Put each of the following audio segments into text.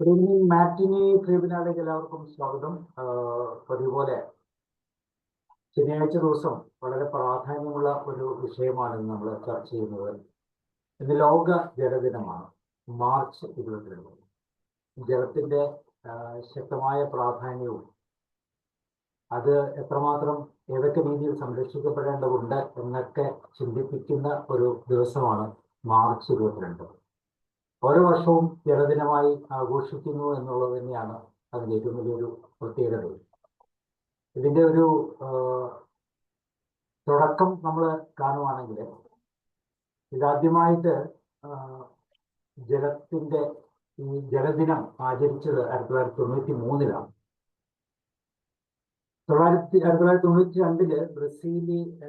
Good evening. മാറ്റിനി ട്രിബ്യൂണലിലേക്ക് എല്ലാവർക്കും സ്വാഗതം. പതിപോലെ ശനിയാഴ്ച ദിവസം വളരെ പ്രാധാന്യമുള്ള ഒരു വിഷയമാണ് നമ്മൾ ചർച്ച ചെയ്യുന്നത്. ഇന്ന് ലോക ജലദിനമാണ്, മാർച്ച് 22. ജലത്തിന്റെ ശക്തമായ പ്രാധാന്യവും അത് എത്രമാത്രം ഏതൊക്കെ രീതിയിൽ സംരക്ഷിക്കപ്പെടേണ്ടതുണ്ട് എന്നൊക്കെ ചിന്തിപ്പിക്കുന്ന ഒരു ദിവസമാണ് മാർച്ച് 22. ഓരോ വർഷവും ജലദിനമായി ആഘോഷിക്കുന്നു എന്നുള്ളത് തന്നെയാണ് അതിൻ്റെ ഏറ്റവും വലിയൊരു പ്രത്യേകത. ഇതിൻ്റെ ഒരു തുടക്കം നമ്മൾ കാണുവാണെങ്കിൽ ഇതാദ്യമായിട്ട് ജലത്തിൻ്റെ ഈ ജലദിനം ആചരിച്ചത് 1993-ലാണ്. 1992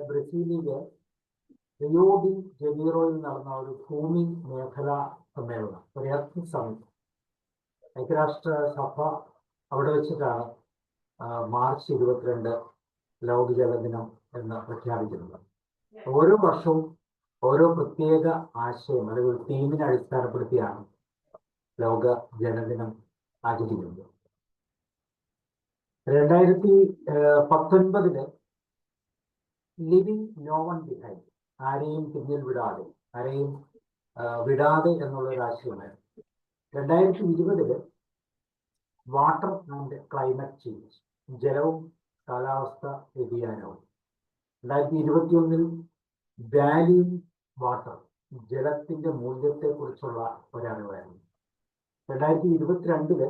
ബ്രസീലിലെ റിയോ ഡി ജനീറോയിൽ നടന്ന ഒരു ഭൂമി മേഖലാ സമ്മേളനം, ഒരു എർത്ത് സമിറ്റ്, ഐക്യരാഷ്ട്ര സഭ അവിടെ വെച്ചിട്ടാണ് മാർച്ച് 22 ലോക ജലദിനം എന്ന് പ്രഖ്യാപിക്കുന്നത്. ഓരോ വർഷവും ഓരോ പ്രത്യേക ആശയം അല്ലെങ്കിൽ ഒരു തീമിനെ അടിസ്ഥാനപ്പെടുത്തിയാണ് ലോക ജലദിനം ആചരിക്കുന്നത്. 2019 ലിവിങ് നോ വൺ ബിഹൈൻഡ്, ആരെയും പിന്നിൽ വിടാതെ എന്നുള്ള ഒരു ആശയമായിരുന്നു. 2020 വാട്ടർ ആൻഡ് ക്ലൈമറ്റ് ചേഞ്ച്, ജലവും കാലാവസ്ഥ വ്യതിയാനവും. 2021 വാല്യൂ വാട്ടർ, ജലത്തിന്റെ മൂല്യത്തെക്കുറിച്ചുള്ള ഒരറിവായിരുന്നു. 2022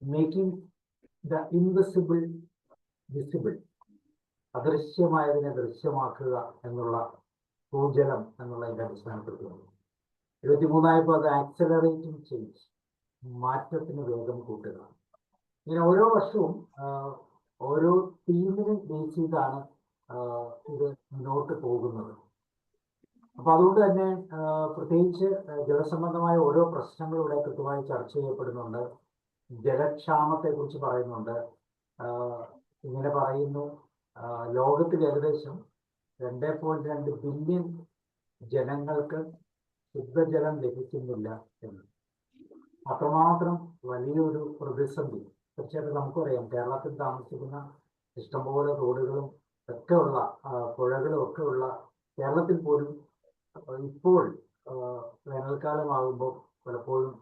മേക്കിംഗ് ദ ഇൻവിസിബിൾ വിസിബിൾ, അദൃശ്യമായതിനെ ദൃശ്യമാക്കുക എന്നുള്ള ഭൂജലം എന്നുള്ളതിന്റെ അടിസ്ഥാനപ്പെടുത്തുന്നു. 23 അത് ആക്സലറേറ്റിംഗ് ചേഞ്ച്, മാറ്റത്തിന് വേഗം കൂട്ടുക. ഇങ്ങനെ ഓരോ വർഷവും ഓരോ തീമിനെ ബേസ് ചെയ്താണ് ഇത് മുന്നോട്ട് പോകുന്നത്. അപ്പൊ അതുകൊണ്ട് തന്നെ പ്രത്യേകിച്ച് ജലസംബന്ധമായ ഓരോ പ്രശ്നങ്ങളും ഇവിടെ കൃത്യമായി ചർച്ച ചെയ്യപ്പെടുന്നുണ്ട്. ജലക്ഷാമത്തെ കുറിച്ച് പറയുന്നുണ്ട്. ഇങ്ങനെ പറയുന്നു, ലോകത്തിൽ ഏകദേശം 2.2 ബില്യൺ ജനങ്ങൾക്ക് ശുദ്ധജലം ലഭിക്കുന്നില്ല എന്ന്. അത്രമാത്രം വലിയൊരു പ്രതിസന്ധി. തീർച്ചയായിട്ടും നമുക്കറിയാം, കേരളത്തിൽ താമസിക്കുന്ന ഇഷ്ടംപോലെ തോടുകളും ഒക്കെ ഉള്ള പുഴകളും ഒക്കെ ഉള്ള കേരളത്തിൽ പോലും ഇപ്പോൾ വേനൽക്കാലമാകുമ്പോൾ പലപ്പോഴും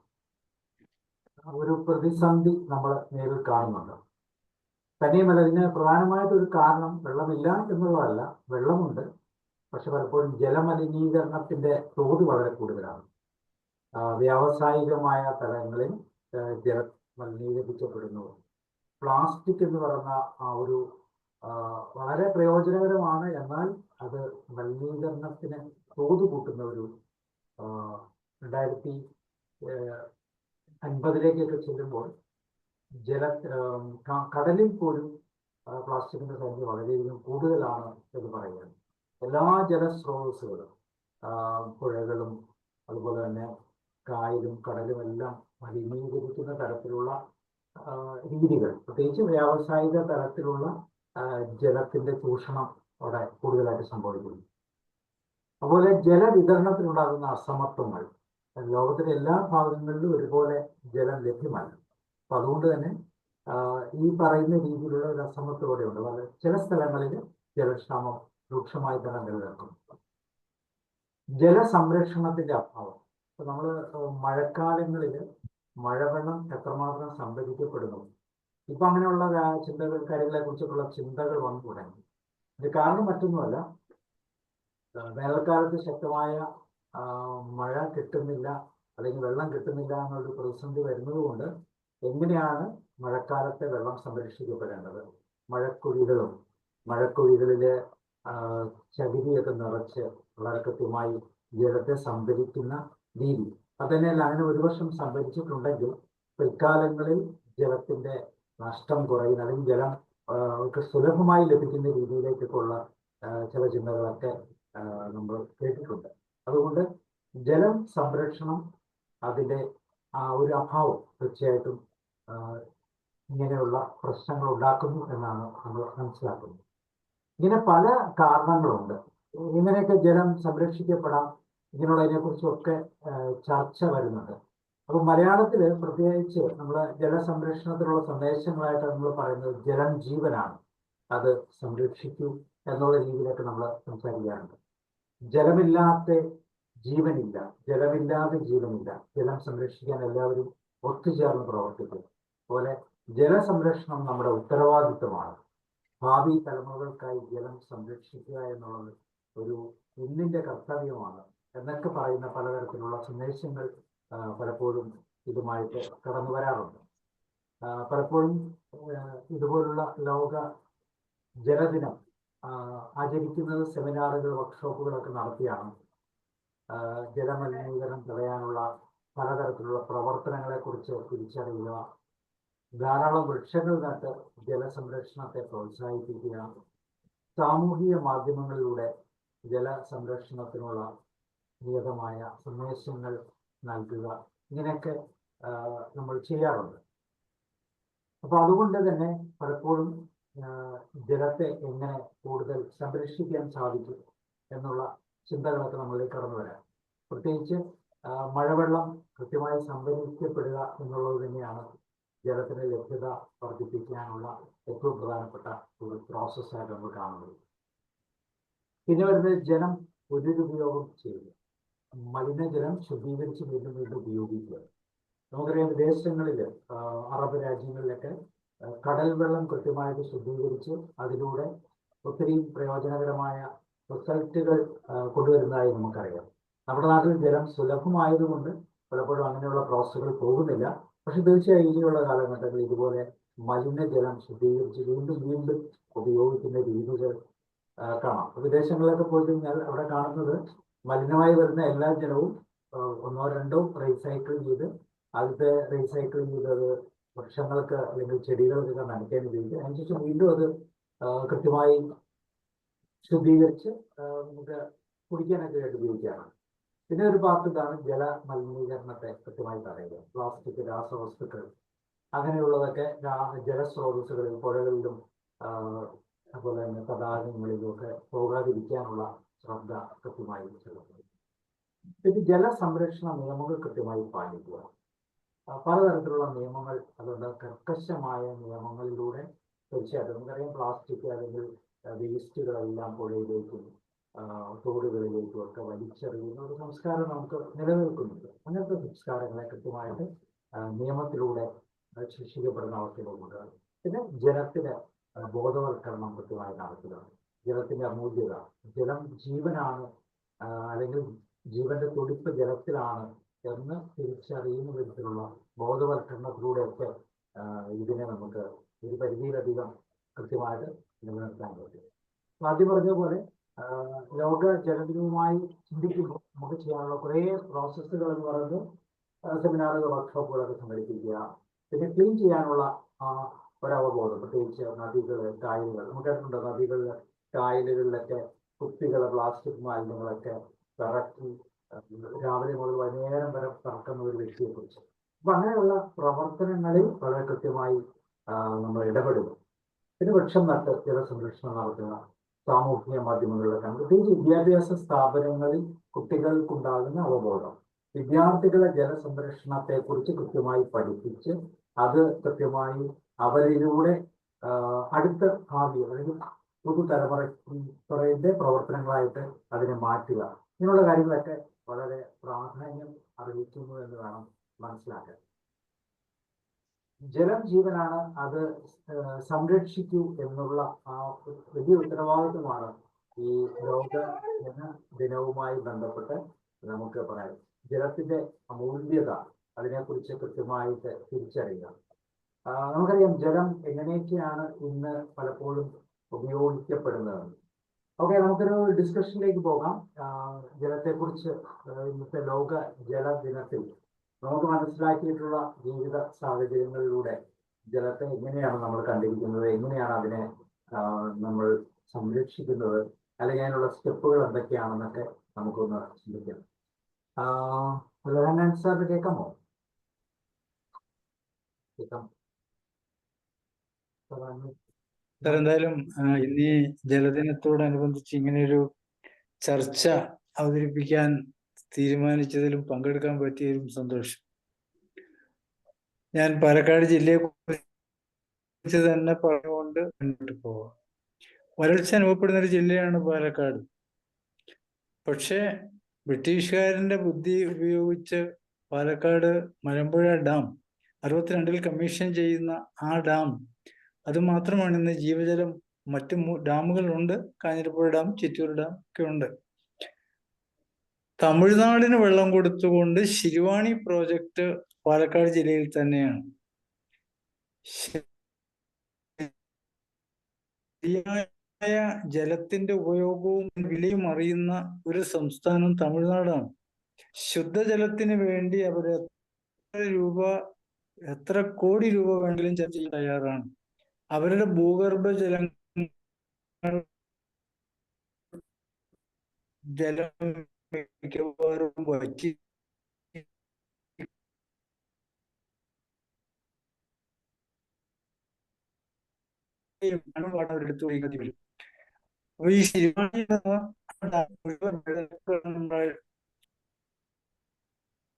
ഒരു പ്രതിസന്ധി നമ്മൾ നേരിൽ കാണുന്നുണ്ട്. തന്നെയുമല്ല, ഇതിന് പ്രധാനമായിട്ടൊരു കാരണം വെള്ളമില്ല എന്നുള്ളതല്ല, വെള്ളമുണ്ട്, പക്ഷെ പലപ്പോഴും ജലമലിനീകരണത്തിന്റെ തോത് വളരെ കൂടുതലാണ്. വ്യാവസായികമായ തലങ്ങളിൽ ജലം മലിനീകരിക്കപ്പെടുന്നു. പ്ലാസ്റ്റിക് എന്ന് പറയുന്ന ആ ഒരു വളരെ പ്രയോജനകരമാണ്, എന്നാൽ അത് മലിനീകരണത്തിന് തോത് കൂട്ടുന്ന ഒരു 2050 ചെല്ലുമ്പോൾ കടലിൽ പോലും പ്ലാസ്റ്റിക്കിന്റെ സംഖ്യ വളരെയധികം കൂടുതലാണ് എന്ന് പറയുന്നത്. എല്ലാ ജലസ്രോതസ്സുകളും, പുഴകളും അതുപോലെ തന്നെ കായലും കടലും എല്ലാം മലിനീകരിക്കുന്ന തരത്തിലുള്ള രീതികൾ, പ്രത്യേകിച്ച് വ്യാവസായിക തലത്തിലുള്ള ജലത്തിന്റെ ചൂഷണം അവിടെ കൂടുതലായിട്ട് സംഭവിക്കുന്നു. അതുപോലെ ജലവിതരണത്തിലുണ്ടാകുന്ന അസമത്വങ്ങൾ, ലോകത്തിലെ എല്ലാ ഭാഗങ്ങളിലും ഒരുപോലെ ജലം ലഭ്യമല്ല. അപ്പൊ അതുകൊണ്ട് തന്നെ ഈ പറയുന്ന രീതിയിലുള്ള ഒരു അസമത്വം ഉണ്ട്. ചില സ്ഥലങ്ങളിൽ ജലക്ഷാമം രൂക്ഷമായി തന്നെ നിലനിൽക്കുന്നു. ജലസംരക്ഷണത്തിന്റെ അഭാവം. ഇപ്പൊ നമ്മൾ മഴക്കാലങ്ങളിൽ മഴവെള്ളം എത്രമാത്രം സംഭരിക്കപ്പെടുന്നു, ഇപ്പൊ അങ്ങനെയുള്ള കാര്യങ്ങളെ കുറിച്ചുള്ള ചിന്തകൾ വന്നു തുടങ്ങി. ഇത് കാരണം മറ്റൊന്നുമല്ല, വേനൽക്കാലത്ത് ശക്തമായ മഴ കിട്ടുന്നില്ല അല്ലെങ്കിൽ വെള്ളം കിട്ടുന്നില്ല എന്നൊരു പ്രതിസന്ധി വരുന്നത് കൊണ്ട് എങ്ങനെയാണ് മഴക്കാലത്തെ വെള്ളം സംരക്ഷിക്കപ്പെടേണ്ടത്? മഴക്കുഴികളിലെ ചകിരിയൊക്കെ നിറച്ച് വളരെ കൃത്യമായി ജലത്തെ സംഭരിക്കുന്ന രീതി. അതന്നെയല്ല, അങ്ങനെ ഒരു വർഷം സംഭരിച്ചിട്ടുണ്ടെങ്കിൽ പിൽക്കാലങ്ങളിൽ ജലത്തിന്റെ നഷ്ടം കുറയുന്ന അല്ലെങ്കിൽ ജലം സുലഭമായി ലഭിക്കുന്ന രീതിയിലേക്കൊക്കെയുള്ള ചില ചിന്തകളൊക്കെ നമ്മൾ കേട്ടിട്ടുണ്ട്. അതുകൊണ്ട് ജലം സംരക്ഷണം, അതിൻ്റെ ഒരു അഭാവം തീർച്ചയായിട്ടും ഇങ്ങനെയുള്ള പ്രശ്നങ്ങൾ ഉണ്ടാക്കുന്നു എന്നാണ് നമ്മൾ മനസ്സിലാക്കുന്നത്. ഇങ്ങനെ പല കാരണങ്ങളുണ്ട്. ഇങ്ങനെയൊക്കെ ജലം സംരക്ഷിക്കപ്പെടാം, ഇങ്ങനെയുള്ളതിനെ കുറിച്ചൊക്കെ ചർച്ച വരുന്നുണ്ട്. അപ്പൊ മലയാളത്തില് പ്രത്യേകിച്ച് നമ്മൾ ജലസംരക്ഷണത്തിനുള്ള സന്ദേശങ്ങളായിട്ട് നമ്മൾ പറയുന്നത് ജലം ജീവനാണ്, അത് സംരക്ഷിക്കൂ എന്നുള്ള രീതിയിലൊക്കെ നമ്മൾ സംസാരിക്കാറുണ്ട്. ജലമില്ലാത്ത ജീവനില്ല, ജലമില്ലാതെ ജീവനില്ല, ജലം സംരക്ഷിക്കാൻ എല്ലാവരും ഒത്തുചേർന്ന് പ്രവർത്തിക്കും. അതുപോലെ ജലസംരക്ഷണം നമ്മുടെ ഉത്തരവാദിത്വമാണ്. ഭാവി തലമുറകൾക്കായി ജലം സംരക്ഷിക്കുക എന്നുള്ളത് ഒരു ഇന്നിന്റെ കർത്തവ്യമാണ് എന്നൊക്കെ പറയുന്ന പലതരത്തിലുള്ള സന്ദേശങ്ങൾ പലപ്പോഴും ഇതുമായിട്ട് കടന്നു വരാറുണ്ട്. പലപ്പോഴും ഇതുപോലുള്ള ലോക ജലദിനം ആചരിക്കുന്നത് സെമിനാറുകൾ, വർക്ക്ഷോപ്പുകളൊക്കെ നടത്തിയാണ്. ജലമലിനീകരണം തടയാനുള്ള പലതരത്തിലുള്ള പ്രവർത്തനങ്ങളെ കുറിച്ച് തിരിച്ചറിയുക, ധാരാളം വൃക്ഷങ്ങൾ നട്ട് ജലസംരക്ഷണത്തെ പ്രോത്സാഹിപ്പിക്കുക, സാമൂഹിക മാധ്യമങ്ങളിലൂടെ ജലസംരക്ഷണത്തിനുള്ള നിയതമായ സന്ദേശങ്ങൾ നൽകുക, ഇങ്ങനെയൊക്കെ നമ്മൾ ചെയ്യാറുണ്ട്. അപ്പൊ അതുകൊണ്ട് തന്നെ പലപ്പോഴും ജലത്തെ എങ്ങനെ കൂടുതൽ സംരക്ഷിക്കാൻ സാധിക്കും എന്നുള്ള ചിന്തകളൊക്കെ നമ്മളിലേക്ക് കടന്നു വരാം. പ്രത്യേകിച്ച് മഴവെള്ളം കൃത്യമായി സംഭരിക്കപ്പെടുക എന്നുള്ളത് തന്നെയാണ് ജലത്തിന്റെ ലഭ്യത വർദ്ധിപ്പിക്കാനുള്ള ഏറ്റവും പ്രധാനപ്പെട്ട ഒരു പ്രോസസ്സായിട്ട് നമ്മൾ കാണുന്നത്. പിന്നെ വരുന്നത് ജലം പുനരുപയോഗം ചെയ്യുക, മലിനജലം ശുദ്ധീകരിച്ച് വീണ്ടും വീണ്ടും ഉപയോഗിക്കുക. നമുക്കറിയാം വിദേശങ്ങളിൽ, അറബ് രാജ്യങ്ങളിലൊക്കെ കടൽ വെള്ളം കൃത്യമായിട്ട് ശുദ്ധീകരിച്ച് അതിലൂടെ ഒത്തിരി പ്രയോജനകരമായ റിസൾട്ടുകൾ കൊണ്ടുവരുന്നതായി നമുക്കറിയാം. നമ്മുടെ നാട്ടിൽ ജലം സുലഭമായതുകൊണ്ട് പലപ്പോഴും അങ്ങനെയുള്ള പ്രോസസ്സുകൾ പോകുന്നില്ല. പക്ഷെ തീർച്ചയായും ഇനിയുള്ള കാലഘട്ടങ്ങളിൽ ഇതുപോലെ മലിനജലം ശുദ്ധീകരിച്ച് വീണ്ടും വീണ്ടും ഉപയോഗിക്കുന്ന രീതികൾ കാണാം. വിദേശങ്ങളിലൊക്കെ പോയി കഴിഞ്ഞാൽ അവിടെ കാണുന്നത് മലിനമായി വരുന്ന എല്ലാ ജലവും ഒന്നോ രണ്ടോ റീസൈക്കിൾ ചെയ്ത്, ആദ്യത്തെ റീസൈക്കിൾ ചെയ്തത് വൃക്ഷങ്ങൾക്ക് അല്ലെങ്കിൽ ചെടികൾക്കൊക്കെ നനയ്ക്കാൻ ഉപയോഗിക്കുക. അതിനുശേഷം വീണ്ടും അത് കൃത്യമായി ശുദ്ധീകരിച്ച് നമുക്ക് കുടിക്കാനൊക്കെ ആയിട്ട് ഉപയോഗിക്കാറാണ്. പിന്നെ ഒരു പാർട്ട് ഇതാണ് ജല മലിനീകരണത്തെ കൃത്യമായി തടയുക. പ്ലാസ്റ്റിക്, രാസവസ്തുക്കൾ അങ്ങനെയുള്ളതൊക്കെ ജലസ്രോതസ്സുകളിൽ, പുഴകളിലും അതുപോലെ തന്നെ തടാകങ്ങളിലും ഒക്കെ പോകാതിരിക്കാനുള്ള ശ്രദ്ധ കൃത്യമായി ചെലുത്തുക. പിന്നെ ജലസംരക്ഷണ നിയമങ്ങൾ കൃത്യമായി പാലിക്കുക. പലതരത്തിലുള്ള നിയമങ്ങൾ, അതുകൊണ്ട് കർക്കശമായ നിയമങ്ങളിലൂടെ തീർച്ചയായിട്ടും നമുക്കറിയാം പ്ലാസ്റ്റിക് അല്ലെങ്കിൽ വേസ്റ്റുകളെല്ലാം പുഴയിലേക്കും തോടുകളിലേക്കും ഒക്കെ വലിച്ചെറിയുന്ന ഒരു സംസ്കാരം നമുക്ക് നിലനിൽക്കുന്നുണ്ട്. അങ്ങനത്തെ സംസ്കാരങ്ങളെ കൃത്യമായിട്ട് നിയമത്തിലൂടെ ശിക്ഷിക്കപ്പെടുന്ന അവസ്ഥകളുണ്ട്. പിന്നെ ജലത്തിന് ബോധവൽക്കരണം കൃത്യമായി നടത്തുക, ജലത്തിന്റെ അമൂല്യത, ജലം ജീവനാണ്, അല്ലെങ്കിൽ ജീവന്റെ തുടിപ്പ് ജലത്തിലാണ് എന്ന് തിരിച്ചറിയുന്ന വിധത്തിലുള്ള ബോധവൽക്കരണത്തിലൂടെയൊക്കെ ഇതിനെ നമുക്ക് ഒരു പരിധിയിലധികം കൃത്യമായിട്ട് നിലനിർത്താൻ പറ്റും. ആദ്യം പറഞ്ഞ പോലെ ലോക ജലദിനവുമായി ചിന്തിക്കുമ്പോൾ നമുക്ക് ചെയ്യാനുള്ള കുറേ പ്രോസസ്സുകൾ എന്ന് പറയുന്നത് സെമിനാറുകൾ, വർക്ക്ഷോപ്പുകളൊക്കെ സംഘടിപ്പിക്കുക, പിന്നെ ക്ലീൻ ചെയ്യാനുള്ള ഒരവബോധം, പ്രത്യേകിച്ച് നദികൾ, കായലുകൾ. നമുക്കറിയുന്നുണ്ട് നദികളിൽ, കായലുകളിലൊക്കെ കുപ്പികൾ, പ്ലാസ്റ്റിക് മാലിന്യങ്ങളൊക്കെ ഇറക്കി രാവിലെ മുതൽ വൈകുന്നേരം വരെ പറക്കുന്ന ഒരു വ്യക്തിയെ കുറിച്ച്. അപ്പൊ അങ്ങനെയുള്ള പ്രവർത്തനങ്ങളിൽ വളരെ കൃത്യമായി നമ്മൾ ഇടപെടുന്നു. പിന്നെ വൃക്ഷം നട്ട് ജലസംരക്ഷണം നടത്തുക, സാമൂഹിക മാധ്യമങ്ങളിലൊക്കെ, പ്രത്യേകിച്ച് വിദ്യാഭ്യാസ സ്ഥാപനങ്ങളിൽ കുട്ടികൾക്കുണ്ടാകുന്ന അവബോധം, വിദ്യാർത്ഥികളെ ജലസംരക്ഷണത്തെ കുറിച്ച് കൃത്യമായി പഠിപ്പിച്ച് അത് കൃത്യമായി അവരിലൂടെ അടുത്ത ഭാവി അല്ലെങ്കിൽ പുതുതലമുറയുടെ പ്രവർത്തനങ്ങളായിട്ട് അതിനെ മാറ്റുക. ഇങ്ങനെയുള്ള കാര്യങ്ങളൊക്കെ വളരെ പ്രാധാന്യം അറിയിക്കുന്നു എന്ന് വേണം മനസ്സിലാക്കാൻ. ജലം ജീവനാണ്, അത് സംരക്ഷിക്കൂ എന്നുള്ള ആ വലിയ ഉത്തരവാദിത്വമാണ് ഈ ലോക ജല ദിനവുമായി ബന്ധപ്പെട്ട് നമുക്ക് പറയാം. ജലത്തിന്റെ അമൂല്യത, അതിനെക്കുറിച്ച് കൃത്യമായിട്ട് തിരിച്ചറിയുക. നമുക്കറിയാം ജലം എങ്ങനെയൊക്കെയാണ് ഇന്ന് പലപ്പോഴും ഉപയോഗിക്കപ്പെടുന്നത്. ഓക്കെ, നമുക്കൊരു ഡിസ്കഷനിലേക്ക് പോകാം. ജലത്തെക്കുറിച്ച് ഇന്നത്തെ ലോക ജലദിനത്തിൽ നമുക്ക് മനസ്സിലാക്കിയിട്ടുള്ള ജീവിത സാഹചര്യങ്ങളിലൂടെ ജലത്തെ എങ്ങനെയാണ് നമ്മൾ കണ്ടിരിക്കുന്നത്, എങ്ങനെയാണ് അതിനെ നമ്മൾ സംരക്ഷിക്കുന്നത്, അല്ലെങ്കിൽ അതിനുള്ള സ്റ്റെപ്പുകൾ എന്തൊക്കെയാണെന്നൊക്കെ നമുക്കൊന്ന് ചിന്തിക്കാം. സാറിന് കേൾക്കാമോ? കേൾക്കാം. സാർ, എന്തായാലും ഇന്ന് ഈ ജലദിനത്തോടനുബന്ധിച്ച് ഇങ്ങനെയൊരു ചർച്ച അവതരിപ്പിക്കാൻ തീരുമാനിച്ചതിലും പങ്കെടുക്കാൻ പറ്റിയതിലും സന്തോഷം. ഞാൻ പാലക്കാട് ജില്ലയെ കുറിച്ച് തന്നെ പറഞ്ഞുകൊണ്ട് മുന്നോട്ട് പോവാം. വരൾച്ച അനുഭവപ്പെടുന്ന ഒരു ജില്ലയാണ് പാലക്കാട്. പക്ഷേ ബ്രിട്ടീഷുകാരന്റെ ബുദ്ധി ഉപയോഗിച്ച് പാലക്കാട് മലമ്പുഴ ഡാം 62-ൽ കമ്മീഷൻ ചെയ്യുന്ന ആ ഡാം, അത് മാത്രമാണ് ഇന്ന് ജീവജലം. മറ്റു ഡാമുകളുണ്ട്, കാഞ്ഞിരപ്പുഴ ഡാം, ചിറ്റൂർ ഡാം ഒക്കെ ഉണ്ട്. തമിഴ്നാടിന് വെള്ളം കൊടുത്തുകൊണ്ട് ശിരുവാണി പ്രോജക്റ്റ് പാലക്കാട് ജില്ലയിൽ തന്നെയാണ്. ശരിയായ ജലത്തിന്റെ ഉപയോഗവും വിലയും അറിയുന്ന ഒരു സംസ്ഥാനം തമിഴ്നാടാണ്. ശുദ്ധജലത്തിന് വേണ്ടി അവർ എത്ര കോടി രൂപ വേണമെങ്കിലും ചർച്ച ചെയ്യാൻ തയ്യാറാണ്. അവരുടെ ഭൂഗർഭ ജലം മിക്കവാറും വറ്റി അവരെടുത്ത് വരും. അപ്പൊ ഈ ശിരുവാണി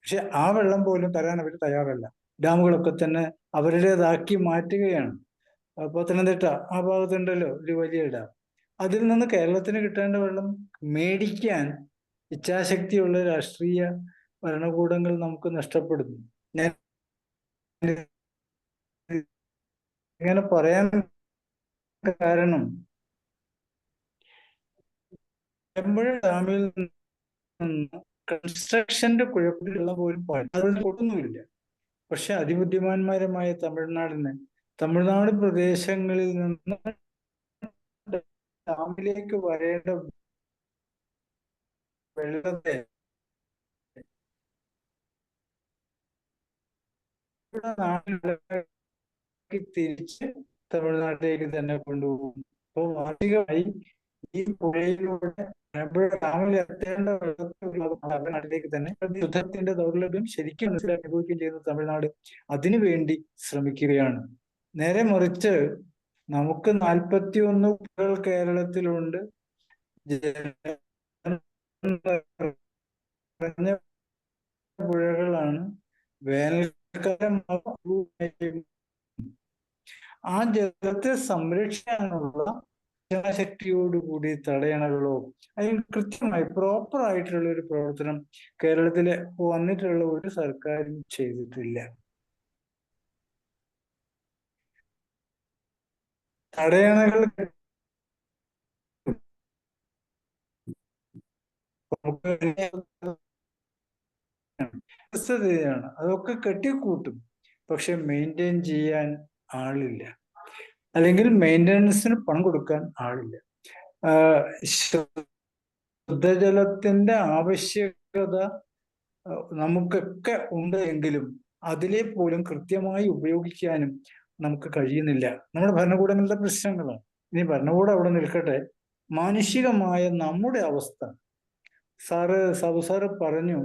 പക്ഷെ ആ വെള്ളം പോലും തരാൻ അവർ തയ്യാറല്ല. ഡാമുകളൊക്കെ തന്നെ അവരുടേതാക്കി മാറ്റുകയാണ്. പത്തനംതിട്ട ആ ഭാഗത്തുണ്ടല്ലോ ഒരു വലിയ ഡാം, അതിൽ നിന്ന് കേരളത്തിന് കിട്ടേണ്ട വെള്ളം മേടിക്കാൻ ഇച്ഛാശക്തിയുള്ള രാഷ്ട്രീയ ഭരണകൂടങ്ങൾ നമുക്ക് നഷ്ടപ്പെടുന്നു. ഞാൻ ഇങ്ങനെ പറയാൻ കാരണം മലമ്പുഴ ഡാമിൽ നിന്ന് കൺസ്ട്രക്ഷന്റെ കുഴപ്പത്തിലുള്ള പോലും പൊട്ടുന്നുമില്ല. പക്ഷെ അതിബുദ്ധിമാന്മാരമായ തമിഴ്നാട് പ്രദേശങ്ങളിൽ നിന്ന് ഡാമിലേക്ക് വരേണ്ട വെള്ളത്തെ നാട്ടിലേക്ക് തിരിച്ച് തമിഴ്നാട്ടിലേക്ക് തന്നെ കൊണ്ടുപോകും. അപ്പോൾ വാർഷികമായി ഈ പുഴയിലൂടെ ഡാമിൽ എത്തേണ്ട വെള്ളത്തെ നാട്ടിലേക്ക് തന്നെ യുദ്ധത്തിന്റെ ദൗർലഭ്യം ശരിക്കും അനുഭവിക്കുകയും ചെയ്യുന്ന തമിഴ്നാട് അതിനു വേണ്ടി ശ്രമിക്കുകയാണ്. നേരെ മറിച്ച് നമുക്ക് 41 പുഴകൾ കേരളത്തിലുണ്ട്. പുഴകളാണ്. വേനൽക്കാലം ആ ജലത്തെ സംരക്ഷിക്കാനുള്ള ശക്തിയോടുകൂടി തടയണകളോ അതിന് കൃത്യമായി പ്രോപ്പർ ആയിട്ടുള്ള ഒരു പ്രവർത്തനം കേരളത്തില് വന്നിട്ടുള്ള ഒരു സർക്കാരും ചെയ്തിട്ടില്ല. തടയണകൾ ാണ്, അതൊക്കെ കെട്ടിക്കൂട്ടും. പക്ഷെ മെയിൻറ്റെയിൻ ചെയ്യാൻ ആളില്ല, അല്ലെങ്കിൽ മെയിൻ്റനൻസിന് പണം കൊടുക്കാൻ ആളില്ല. ശുദ്ധജലത്തിന്റെ ആവശ്യകത നമുക്കൊക്കെ ഉണ്ട് എങ്കിലും അതിലെ പോലും കൃത്യമായി ഉപയോഗിക്കാനും നമുക്ക് കഴിയുന്നില്ല. നമ്മുടെ ഭരണകൂടങ്ങളുടെ പ്രശ്നങ്ങളാണ്. ഇനി ഭരണകൂടം അവിടെ നിൽക്കട്ടെ, മാനുഷികമായ നമ്മുടെ അവസ്ഥ. സാറ് പറഞ്ഞു,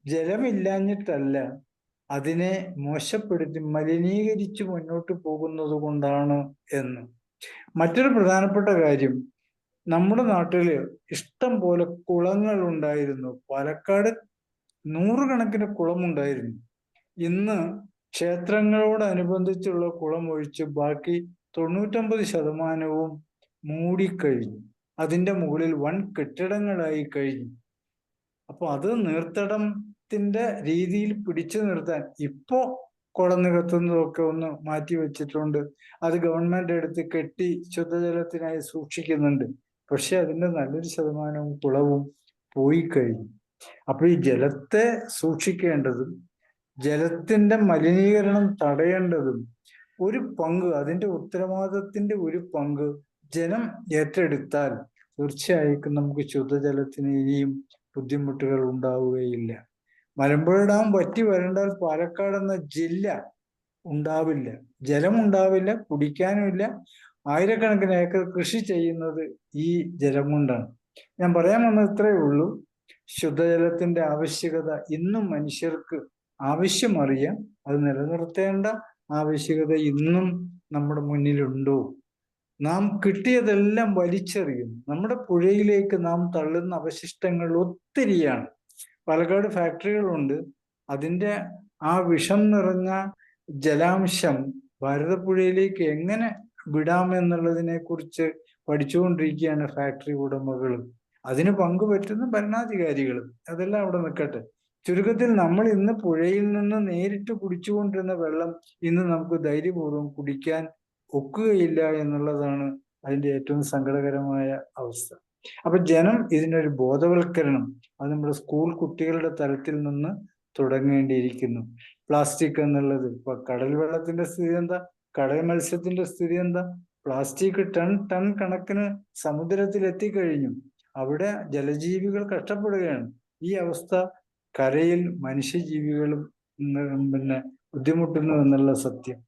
ജലമില്ലാഞ്ഞിട്ടല്ല, അതിനെ മോശപ്പെടുത്തി മലിനീകരിച്ച് മുന്നോട്ട് പോകുന്നത് കൊണ്ടാണ് എന്ന്. മറ്റൊരു പ്രധാനപ്പെട്ട കാര്യം, നമ്മുടെ നാട്ടില് ഇഷ്ടം പോലെ കുളങ്ങൾ ഉണ്ടായിരുന്നു. പാലക്കാട് 100 കണക്കിന് കുളമുണ്ടായിരുന്നു. ഇന്ന് ക്ഷേത്രങ്ങളോടനുബന്ധിച്ചുള്ള കുളം ഒഴിച്ച് ബാക്കി 99% മൂടിക്കഴിഞ്ഞു. അതിൻ്റെ മുകളിൽ വൻ കെട്ടിടങ്ങളായി കഴിഞ്ഞു. അപ്പൊ അത് നീർത്തടത്തിന്റെ രീതിയിൽ പിടിച്ചു നിർത്താൻ ഇപ്പോ കുളം നികത്തുന്നതൊക്കെ ഒന്ന് മാറ്റി വെച്ചിട്ടുണ്ട്. അത് ഗവൺമെന്റ് എടുത്ത് കെട്ടി ശുദ്ധജലത്തിനായി സൂക്ഷിക്കുന്നുണ്ട്. പക്ഷെ അതിന്റെ നല്ലൊരു ശതമാനവും കുളവും പോയി കഴിഞ്ഞു. അപ്പൊ ഈ ജലത്തെ സൂക്ഷിക്കേണ്ടതും ജലത്തിന്റെ മലിനീകരണം തടയേണ്ടതും ഒരു പങ്ക്, അതിന്റെ ഉത്തരവാദിത്തത്തിന്റെ ഒരു പങ്ക് ജനം ഏറ്റെടുത്താൽ തീർച്ചയായിട്ടും നമുക്ക് ശുദ്ധജലത്തിന് ഇനിയും ബുദ്ധിമുട്ടുകൾ ഉണ്ടാവുകയില്ല. മലമ്പുഴ ഡാം വറ്റി വരണ്ടാൽ പാലക്കാട് എന്ന ജില്ല ഉണ്ടാവില്ല, ജലമുണ്ടാവില്ല, കുടിക്കാനുമില്ല. ആയിരക്കണക്കിന് ഏക്കർ കൃഷി ചെയ്യുന്നത് ഈ ജലം കൊണ്ടാണ്. ഞാൻ പറയാൻ വന്നത് ഇത്രയേ ഉള്ളൂ. ശുദ്ധജലത്തിന്റെ ആവശ്യകത ഇന്നും മനുഷ്യർക്ക് ആവശ്യമറിയാം. അത് നിലനിർത്തേണ്ട ആവശ്യകത ഇന്നും നമ്മുടെ മുന്നിലുണ്ടോ? നാം കിട്ടിയതെല്ലാം വലിച്ചെറിയുന്നു. നമ്മുടെ പുഴയിലേക്ക് നാം തള്ളുന്ന അവശിഷ്ടങ്ങൾ ഒത്തിരിയാണ്. പാലക്കാട് ഫാക്ടറികളുണ്ട്. അതിൻ്റെ ആ വിഷം നിറഞ്ഞ ജലാംശം ഭാരതപ്പുഴയിലേക്ക് എങ്ങനെ വിടാമെന്നുള്ളതിനെ കുറിച്ച് പഠിച്ചുകൊണ്ടിരിക്കുകയാണ് ഫാക്ടറി ഉടമകളും. അതിന് പങ്കുപറ്റുന്ന ഭരണാധികാരികളും. അതെല്ലാം അവിടെ നിൽക്കട്ടെ. ചുരുക്കത്തിൽ നമ്മൾ ഇന്ന് പുഴയിൽ നിന്ന് നേരിട്ട് കുടിച്ചുകൊണ്ടിരുന്ന വെള്ളം ഇന്ന് നമുക്ക് ധൈര്യപൂർവ്വം കുടിക്കാൻ ഒക്കുകയില്ല എന്നുള്ളതാണ് അതിൻ്റെ ഏറ്റവും സങ്കടകരമായ അവസ്ഥ. അപ്പൊ ജനം ഇതിനൊരു ബോധവൽക്കരണം അത് നമ്മുടെ സ്കൂൾ കുട്ടികളുടെ തലത്തിൽ നിന്ന് തുടങ്ങേണ്ടിയിരിക്കുന്നു. പ്ലാസ്റ്റിക് എന്നുള്ളത് ഇപ്പൊ കടൽ വെള്ളത്തിന്റെ സ്ഥിതി എന്താ? കടൽ മത്സ്യത്തിന്റെ സ്ഥിതി എന്താ? പ്ലാസ്റ്റിക് ടൺ കണക്കിന് സമുദ്രത്തിൽ എത്തിക്കഴിഞ്ഞു. അവിടെ ജലജീവികൾ കഷ്ടപ്പെടുകയാണ്. ഈ അവസ്ഥ കരയിൽ മനുഷ്യജീവികളും പിന്നെ ബുദ്ധിമുട്ടുന്നു എന്നുള്ള സത്യം.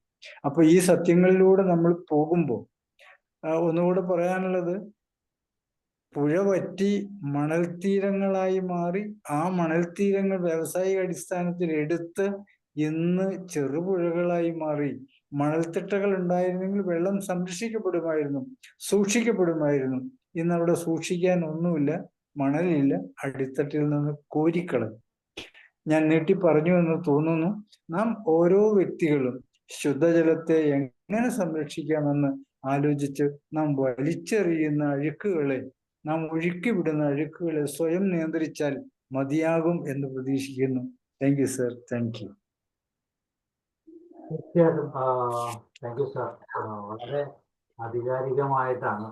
അപ്പൊ ഈ സത്യങ്ങളിലൂടെ നമ്മൾ പോകുമ്പോൾ ഒന്നുകൂടെ പറയാനുള്ളത്, പുഴ വറ്റി മണൽത്തീരങ്ങളായി മാറി ആ മണൽത്തീരങ്ങൾ വ്യാവസായിക അടിസ്ഥാനത്തിൽ എടുത്ത് ഇന്ന് ചെറുപുഴകളായി മാറി. മണൽത്തിട്ടകൾ ഉണ്ടായിരുന്നെങ്കിൽ വെള്ളം സംരക്ഷിക്കപ്പെടുമായിരുന്നു, സൂക്ഷിക്കപ്പെടുമായിരുന്നു. ഇന്ന് അവിടെ സൂക്ഷിക്കാൻ ഒന്നുമില്ല, മണലില്ല, അടിത്തട്ടിൽ നിന്ന് കോരിക്കളഞ്ഞു. ഞാൻ നീട്ടി പറഞ്ഞു എന്ന് തോന്നുന്നു. നാം ഓരോ വ്യക്തികളും ശുദ്ധജലത്തെ എങ്ങനെ സംരക്ഷിക്കാമെന്ന് ആലോചിച്ച് നാം വലിച്ചെറിയുന്ന അഴുക്കുകളെ, നാം ഒഴുക്കിവിടുന്ന അഴുക്കുകളെ സ്വയം നിയന്ത്രിച്ചാൽ മതിയാകും എന്ന് പ്രതീക്ഷിക്കുന്നു. Thank you sir. Thank you. തീർച്ചയായിട്ടും താങ്ക് യു സാർ. വളരെ ആധികാരികമായിട്ടാണ്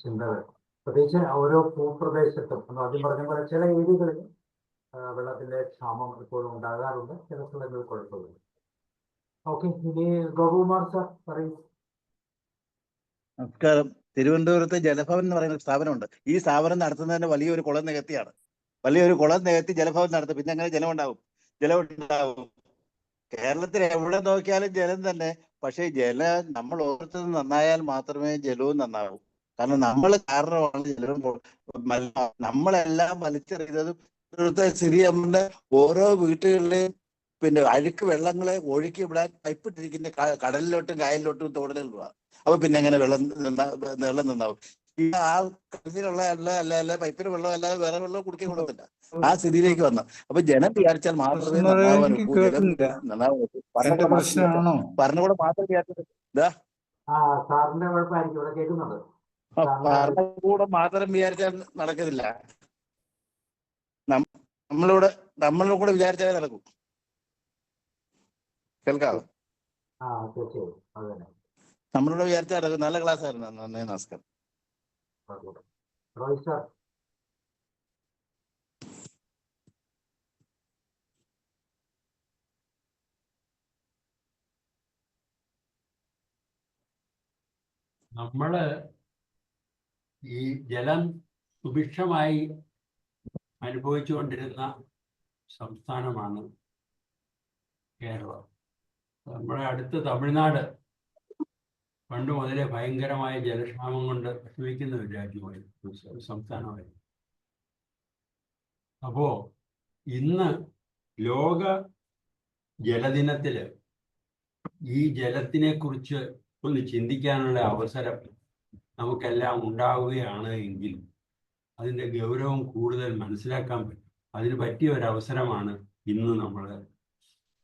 ചിന്തകൾ, പ്രത്യേകിച്ച് ഓരോ ഭൂപ്രദേശത്തും ആദ്യം പറഞ്ഞ പോലെ ചില ഏരിയകളിൽ വെള്ളത്തിന്റെ ക്ഷാമം ഇപ്പോഴും ഉണ്ടാകാറുണ്ട്, ചില സ്ഥലങ്ങളിൽ കുഴപ്പമില്ല. ഓക്കെ, ഇനി ഗോകുമാർ സാർ പറയൂ. നമസ്കാരം. തിരുവനന്തപുരത്ത് ജലഭവൻ എന്ന് പറയുന്ന സ്ഥാപനമുണ്ട്. ഈ സ്ഥാപനം നടത്തുന്നതിന് വലിയൊരു കുളം നികത്തിയാണ്. വലിയൊരു കുളം നികത്തി ജലഭവൻ നടത്തും. പിന്നെ അങ്ങനെ ജലം ഉണ്ടാവും. കേരളത്തിൽ എവിടെ നോക്കിയാലും ജലം തന്നെ. പക്ഷേ നമ്മൾ ഓരോരുത്തരും നന്നായാൽ മാത്രമേ ജലവും നന്നാവൂ. കാരണം നമ്മൾ കാരണമാണ് ജലം നമ്മളെല്ലാം വലിച്ചെറിയുന്നതും ഇവിടുത്തെ സ്ഥിതിയുടെ ഓരോ വീട്ടുകളിലെയും പിന്നെ അഴുക്ക് വെള്ളങ്ങളെ ഒഴുക്കി വിടാൻ പൈപ്പിട്ടിരിക്കുന്ന കടലിലോട്ടും കായലിലോട്ടും തോടലുകളാണ്. അപ്പൊ പിന്നെ എങ്ങനെ വെള്ളം നന്നാവും? ഈ ആ കടലിലുള്ള അല്ല പൈപ്പിന് വെള്ളം അല്ലാതെ വേറെ വെള്ളം കുടിക്കാൻ കൊള്ളുന്നില്ല. ആ സ്ഥിതിയിലേക്ക് വന്നു. അപ്പൊ ജനം വിചാരിച്ചാൽ മാത്രമേ നന്നാവാനൊക്കൂ. ജലം നന്നാവാനൊക്കൂ. ഭരണകൂടം മാത്രം വിചാരിച്ചത് ഭരണകൂടം മാത്രം വിചാരിച്ചാൽ നടക്കുന്നില്ല. നമ്മളുടെ കൂടെ വിചാരിച്ചാലേ നടക്കൂ. കേൾക്കാവോ? നമ്മളോട് വിചാരിച്ചാൽ നടക്കും. നല്ല ക്ലാസ് ആയിരുന്നു. നന്ദി, നമസ്കാരം. നമ്മള് ഈ ജലം സുഭിക്ഷമായി അനുഭവിച്ചുകൊണ്ടിരുന്ന സംസ്ഥാനമാണ് കേരളം. നമ്മുടെ അടുത്ത് തമിഴ്നാട് പണ്ട് മുതലേ ഭയങ്കരമായ ജലക്ഷാമം കൊണ്ട് വിഷമിക്കുന്ന ഒരു രാജ്യമായിരുന്നു, സംസ്ഥാനമായിരുന്നു. അപ്പോ ഇന്ന് ലോക ജലദിനത്തില് ഈ ജലത്തിനെ കുറിച്ച് ഒന്ന് ചിന്തിക്കാനുള്ള അവസരം നമുക്കെല്ലാം ഉണ്ടാവുകയാണ് എങ്കിൽ അതിൻ്റെ ഗൗരവം കൂടുതൽ മനസ്സിലാക്കാൻ പറ്റും. അതിന് പറ്റിയ ഒരു അവസരമാണ് ഇന്ന് നമ്മൾ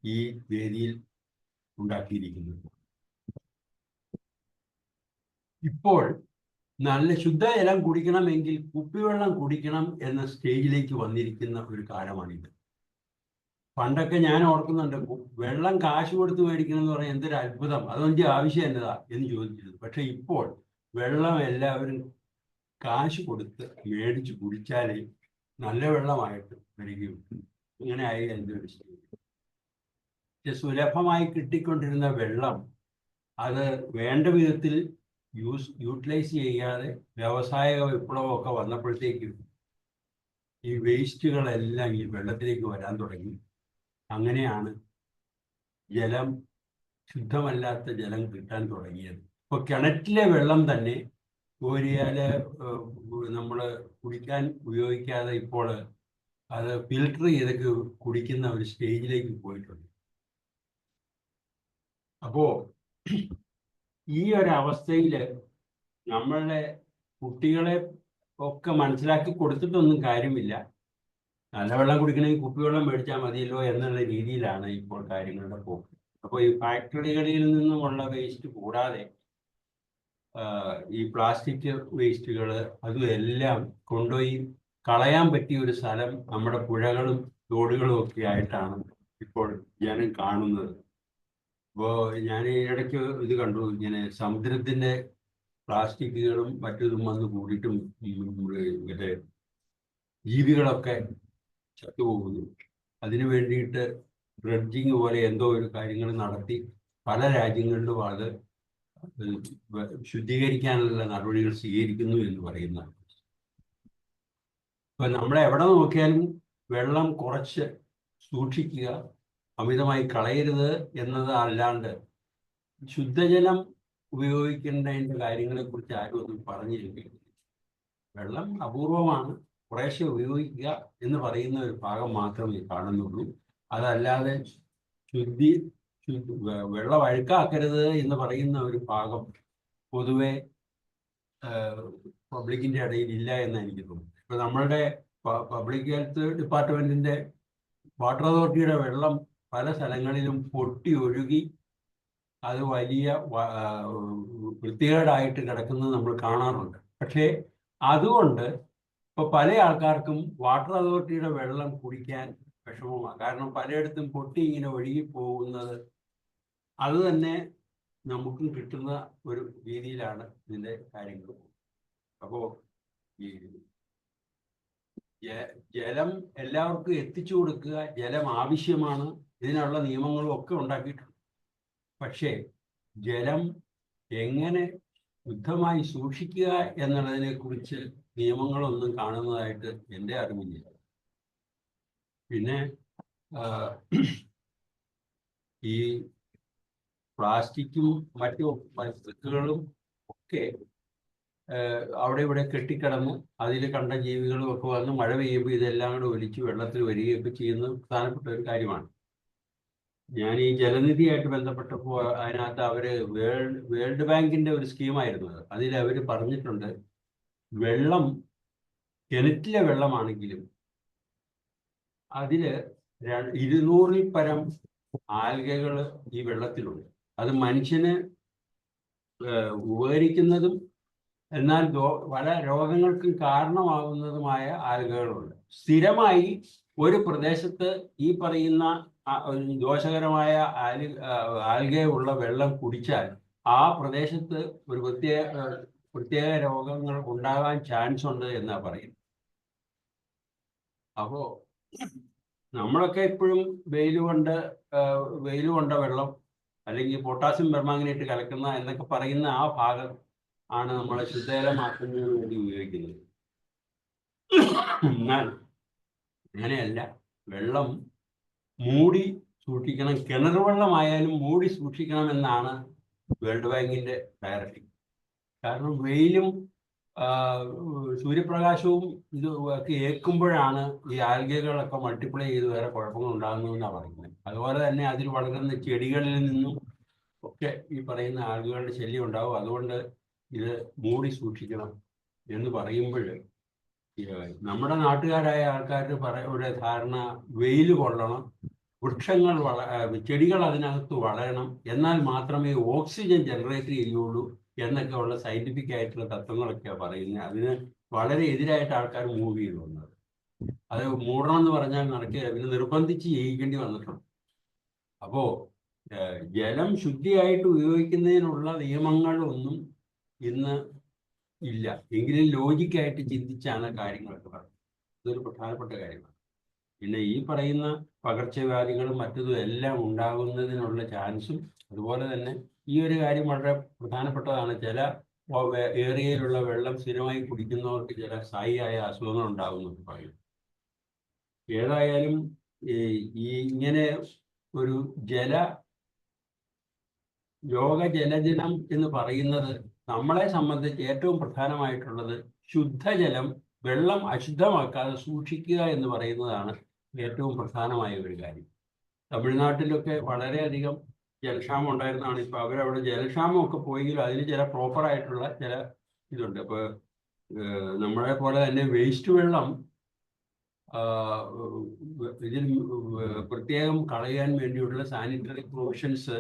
ഈ വേദിയിൽ ഉണ്ടാക്കിയിരിക്കുന്നത്. ഇപ്പോൾ നല്ല ശുദ്ധജലം കുടിക്കണമെങ്കിൽ കുപ്പിവെള്ളം കുടിക്കണം എന്ന സ്റ്റേജിലേക്ക് വന്നിരിക്കുന്ന ഒരു കാലമാണിത്. പണ്ടൊക്കെ ഞാൻ ഓർക്കുന്നുണ്ട്, വെള്ളം കാശ് കൊടുത്ത് മേടിക്കണം എന്ന് പറഞ്ഞാൽ എന്തൊരു അത്ഭുതം, അതൊന്നും ആവശ്യം എന്നതാ എന്ന് ചോദിച്ചിരുന്നു. പക്ഷെ ഇപ്പോൾ വെള്ളം എല്ലാവരും കാശ് കൊടുത്ത് മേടിച്ച് കുടിച്ചാലേ നല്ല വെള്ളമായിട്ട് വരികയുള്ളൂ. ഇങ്ങനെ ആയി എൻ്റെ ഒരു സ്റ്റേജ്. സുലഭമായി കിട്ടിക്കൊണ്ടിരുന്ന വെള്ളം അത് വേണ്ട വിധത്തിൽ യൂട്ടിലൈസ് ചെയ്യാതെ വ്യാവസായിക വിപ്ലവമൊക്കെ വന്നപ്പോഴത്തേക്കും ഈ വേസ്റ്റുകളെല്ലാം ഈ വെള്ളത്തിലേക്ക് വരാൻ തുടങ്ങി. അങ്ങനെയാണ് ജലം, ശുദ്ധമല്ലാത്ത ജലം കിട്ടാൻ തുടങ്ങിയത്. ഇപ്പോൾ കിണറ്റിലെ വെള്ളം തന്നെ കോരിയാൽ നമ്മൾ കുടിക്കാൻ ഉപയോഗിക്കാതെ ഇപ്പോൾ അത് ഫിൽട്ടർ ചെയ്തൊക്കെ കുടിക്കുന്ന ഒരു സ്റ്റേജിലേക്ക് പോയിട്ടുണ്ട്. അപ്പോൾ ഈ ഒരവസ്ഥയിൽ നമ്മളുടെ കുട്ടികളെ ഒക്കെ മനസ്സിലാക്കി കൊടുത്തിട്ടൊന്നും കാര്യമില്ല. നല്ല വെള്ളം കുടിക്കണമെങ്കിൽ കുപ്പിവെള്ളം മേടിച്ചാൽ മതിയല്ലോ എന്നുള്ള രീതിയിലാണ് ഇപ്പോൾ കാര്യങ്ങളുടെ പോക്ക്. അപ്പോൾ ഈ ഫാക്ടറികളിൽ നിന്നുമുള്ള വേസ്റ്റ് കൂടാതെ ഈ പ്ലാസ്റ്റിക് വേസ്റ്റുകൾ അതും എല്ലാം കൊണ്ടുപോയി കളയാൻ പറ്റിയ ഒരു സ്ഥലം നമ്മുടെ പുഴകളും തോടുകളും ഒക്കെ ആയിട്ടാണ് ഇപ്പോൾ ജനം കാണുന്നത്. അപ്പോൾ ഞാൻ ഈ ഇടയ്ക്ക് ഇത് കണ്ടു, ഇങ്ങനെ സമുദ്രത്തിൻ്റെ പ്ലാസ്റ്റിക്കുകളും മറ്റതും വന്ന് കൂടിയിട്ടും മറ്റേ ജീവികളൊക്കെ ചത്തുപോകുന്നു. അതിനു വേണ്ടിയിട്ട് ഡ്രഡ്ജിങ് പോലെ എന്തോ ഒരു കാര്യങ്ങൾ നടത്തി പല രാജ്യങ്ങളിലും അത് ശുദ്ധീകരിക്കാനുള്ള നടപടികൾ സ്വീകരിക്കുന്നു എന്ന് പറയുന്ന. ഇപ്പൊ നമ്മളെ എവിടെ നോക്കിയാലും വെള്ളം കുറച്ച് സൂക്ഷിക്കുക, അമിതമായി കളയരുത് എന്നത് അല്ലാണ്ട് ശുദ്ധജലം ഉപയോഗിക്കേണ്ടതിൻ്റെ കാര്യങ്ങളെ കുറിച്ച് ആരും ഒന്നും പറഞ്ഞിരിക്കുന്നു. വെള്ളം അപൂർവമാണ്, കുറേശ്ശെ ഉപയോഗിക്കുക എന്ന് പറയുന്ന ഒരു ഭാഗം മാത്രമേ കാണുന്നുള്ളൂ. അതല്ലാതെ വെള്ളം അഴുക്കാക്കരുത് എന്ന് പറയുന്ന ഒരു ഭാഗം പൊതുവെ പബ്ലിക്കിൻ്റെ ഇടയിൽ ഇല്ല എന്ന് എനിക്ക് തോന്നുന്നു. ഇപ്പൊ നമ്മളുടെ പബ്ലിക് ഹെൽത്ത് ഡിപ്പാർട്ട്മെന്റിന്റെ വാട്ടർ അതോറിറ്റിയുടെ വെള്ളം പല സ്ഥലങ്ങളിലും പൊട്ടി ഒഴുകി അത് വലിയ വൃത്തികേടായിട്ട് കിടക്കുന്നത് നമ്മൾ കാണാറുണ്ട്. പക്ഷേ അതുകൊണ്ട് ഇപ്പൊ പല ആൾക്കാർക്കും വാട്ടർ അതോറിറ്റിയുടെ വെള്ളം കുടിക്കാൻ വിഷമമാണ്. കാരണം പലയിടത്തും പൊട്ടി ഇങ്ങനെ ഒഴുകി പോകുന്നത് അത് തന്നെ നമുക്കും കിട്ടുന്ന ഒരു രീതിയിലാണ് ഇതിൻ്റെ കാര്യങ്ങൾ. അപ്പോൾ ഈ ജലം എല്ലാവർക്കും എത്തിച്ചു കൊടുക്കുക, ജലം ആവശ്യമാണ്, ഇതിനുള്ള നിയമങ്ങളും ഒക്കെ ഉണ്ടാക്കിയിട്ടുണ്ട്. പക്ഷേ ജലം എങ്ങനെ ശുദ്ധമായി സൂക്ഷിക്കുക എന്നുള്ളതിനെ കുറിച്ച് നിയമങ്ങളൊന്നും കാണുന്നതായിട്ട് എൻ്റെ അറിവില്ല. പിന്നെ ഈ പ്ലാസ്റ്റിക്കും മറ്റു വസ്തുക്കളും ഒക്കെ അവിടെ ഇവിടെ കെട്ടിക്കിടന്ന് അതിൽ കണ്ട ജീവികളും ഒക്കെ വന്ന് മഴ പെയ്യുമ്പോൾ ഇതെല്ലാം കൂടെ ഒലിച്ച് വെള്ളത്തിൽ വരികയൊക്കെ ചെയ്യുന്നത് പ്രധാനപ്പെട്ട ഒരു കാര്യമാണ്. ഞാൻ ഈ ജലനിധിയായിട്ട് ബന്ധപ്പെട്ടപ്പോൾ അതിനകത്ത് അവര് വേൾഡ് ബാങ്കിന്റെ ഒരു സ്കീമായിരുന്നു അത്. അതിൽ അവർ പറഞ്ഞിട്ടുണ്ട്, വെള്ളം കിണറ്റിലെ വെള്ളമാണെങ്കിലും അതില് 200-ൽ പരം ആൽഗകൾ ഈ വെള്ളത്തിലുണ്ട്. അത് മനുഷ്യന് ഉപകരിക്കുന്നതും എന്നാൽ പല ആരോഗ്യങ്ങൾക്കും കാരണമാകുന്നതുമായ ആൽഗകളുണ്ട്. സ്ഥിരമായി ഒരു പ്രദേശത്ത് ഈ പറയുന്ന ദോഷകരമായ ആൽഗയുള്ള വെള്ളം കുടിച്ചാൽ ആ പ്രദേശത്ത് ഒരു പ്രത്യേക രോഗങ്ങൾ ഉണ്ടാകാൻ ചാൻസ് ഉണ്ട് എന്നാ പറയുന്നത്. അപ്പോ നമ്മളൊക്കെ എപ്പോഴും വെയിൽ കൊണ്ട വെള്ളം അല്ലെങ്കിൽ പൊട്ടാസ്യം പെർമാംഗനേറ്റ് കലക്കുന്ന എന്നൊക്കെ പറയുന്ന ആ ഭാഗം ആണ് നമ്മളെ ശുദ്ധജലമാക്കുന്നതിന് വേണ്ടി ഉപയോഗിക്കുന്നത്. എന്നാൽ അങ്ങനെയല്ല, വെള്ളം മൂടി സൂക്ഷിക്കണം, കിണർ വെള്ളമായാലും മൂടി സൂക്ഷിക്കണം എന്നാണ് വേൾഡ് ബാങ്കിന്റെ ഡയറക്റ്റീവ്. കാരണം വെയിലും സൂര്യപ്രകാശവും ഇത് ഒക്കെ ഏൽക്കുമ്പോഴാണ് ഈ ആൽഗകളൊക്കെ മൾട്ടിപ്ലൈ ചെയ്ത് വേറെ കുഴപ്പങ്ങൾ ഉണ്ടാകുന്നതെന്നാണ് പറയുന്നത്. അതുപോലെ തന്നെ അതിൽ വളരുന്ന ചെടികളിൽ നിന്നും ഒക്കെ ഈ പറയുന്ന ആൽഗകളുടെ ശല്യം ഉണ്ടാവും. അതുകൊണ്ട് ഇത് മൂടി സൂക്ഷിക്കണം എന്ന് പറയുമ്പോൾ നമ്മുടെ നാട്ടുകാരായ ആൾക്കാരുടെ ധാരണ വെയിൽ കൊള്ളണം, വൃക്ഷങ്ങൾ ചെടികൾ അതിനകത്ത് വളരണം, എന്നാൽ മാത്രമേ ഓക്സിജൻ ജനറേറ്റ് ചെയ്യുള്ളൂ എന്നൊക്കെ ഉള്ള സയന്റിഫിക് ആയിട്ടുള്ള തത്വങ്ങളൊക്കെയാണ് പറയുന്നത്. അതിന് വളരെ എതിരായിട്ട് ആൾക്കാർ മൂവ് ചെയ്തു വന്നത്. അത് മൂടണം എന്ന് പറഞ്ഞാൽ നടക്കുക, പിന്നെ നിർബന്ധിച്ച് ചെയ്യിക്കേണ്ടി വന്നിട്ടുണ്ട്. അപ്പോൾ ജലം ശുദ്ധിയായിട്ട് ഉപയോഗിക്കുന്നതിനുള്ള നിയമങ്ങളൊന്നും ഇന്ന് ഇല്ല. എങ്കിലും ലോജിക്കായിട്ട് ചിന്തിച്ചാണ് കാര്യങ്ങളൊക്കെ പറയുന്നത്. ഇതൊരു പ്രധാനപ്പെട്ട കാര്യമാണ്. പിന്നെ ഈ പറയുന്ന പകർച്ചവ്യാധികളും മറ്റതും എല്ലാം ഉണ്ടാകുന്നതിനുള്ള ചാൻസും അതുപോലെ തന്നെ ഈ ഒരു കാര്യം വളരെ പ്രധാനപ്പെട്ടതാണ്. ചില ഏരിയയിലുള്ള വെള്ളം സ്ഥിരമായി കുടിക്കുന്നവർക്ക് ചില സ്ഥായിയായ അസുഖങ്ങൾ ഉണ്ടാകുമെന്ന് പറയും. ഏതായാലും ഈ ഇങ്ങനെ ഒരു ലോക ജലദിനം എന്ന് പറയുന്നത് നമ്മളെ സംബന്ധിച്ച് ഏറ്റവും പ്രധാനമായിട്ടുള്ളത് ശുദ്ധജലം, വെള്ളം അശുദ്ധമാക്കാതെ സൂക്ഷിക്കുക എന്ന് പറയുന്നതാണ് ഏറ്റവും പ്രധാനമായ ഒരു കാര്യം. തമിഴ്നാട്ടിലൊക്കെ വളരെയധികം ജലക്ഷാമം ഉണ്ടായിരുന്നതാണ്. ഇപ്പൊ അവരവിടെ ജലക്ഷാമമൊക്കെ പോയെങ്കിലും അതിന് ചില പ്രോപ്പറായിട്ടുള്ള ചില ഇതുണ്ട്. ഇപ്പൊ നമ്മളെ പോലെ തന്നെ വേസ്റ്റ് വെള്ളം ഇതിൽ പ്രത്യേകം കളയാൻ വേണ്ടിയുള്ള സാനിറ്ററി പ്രൊവിഷൻസ്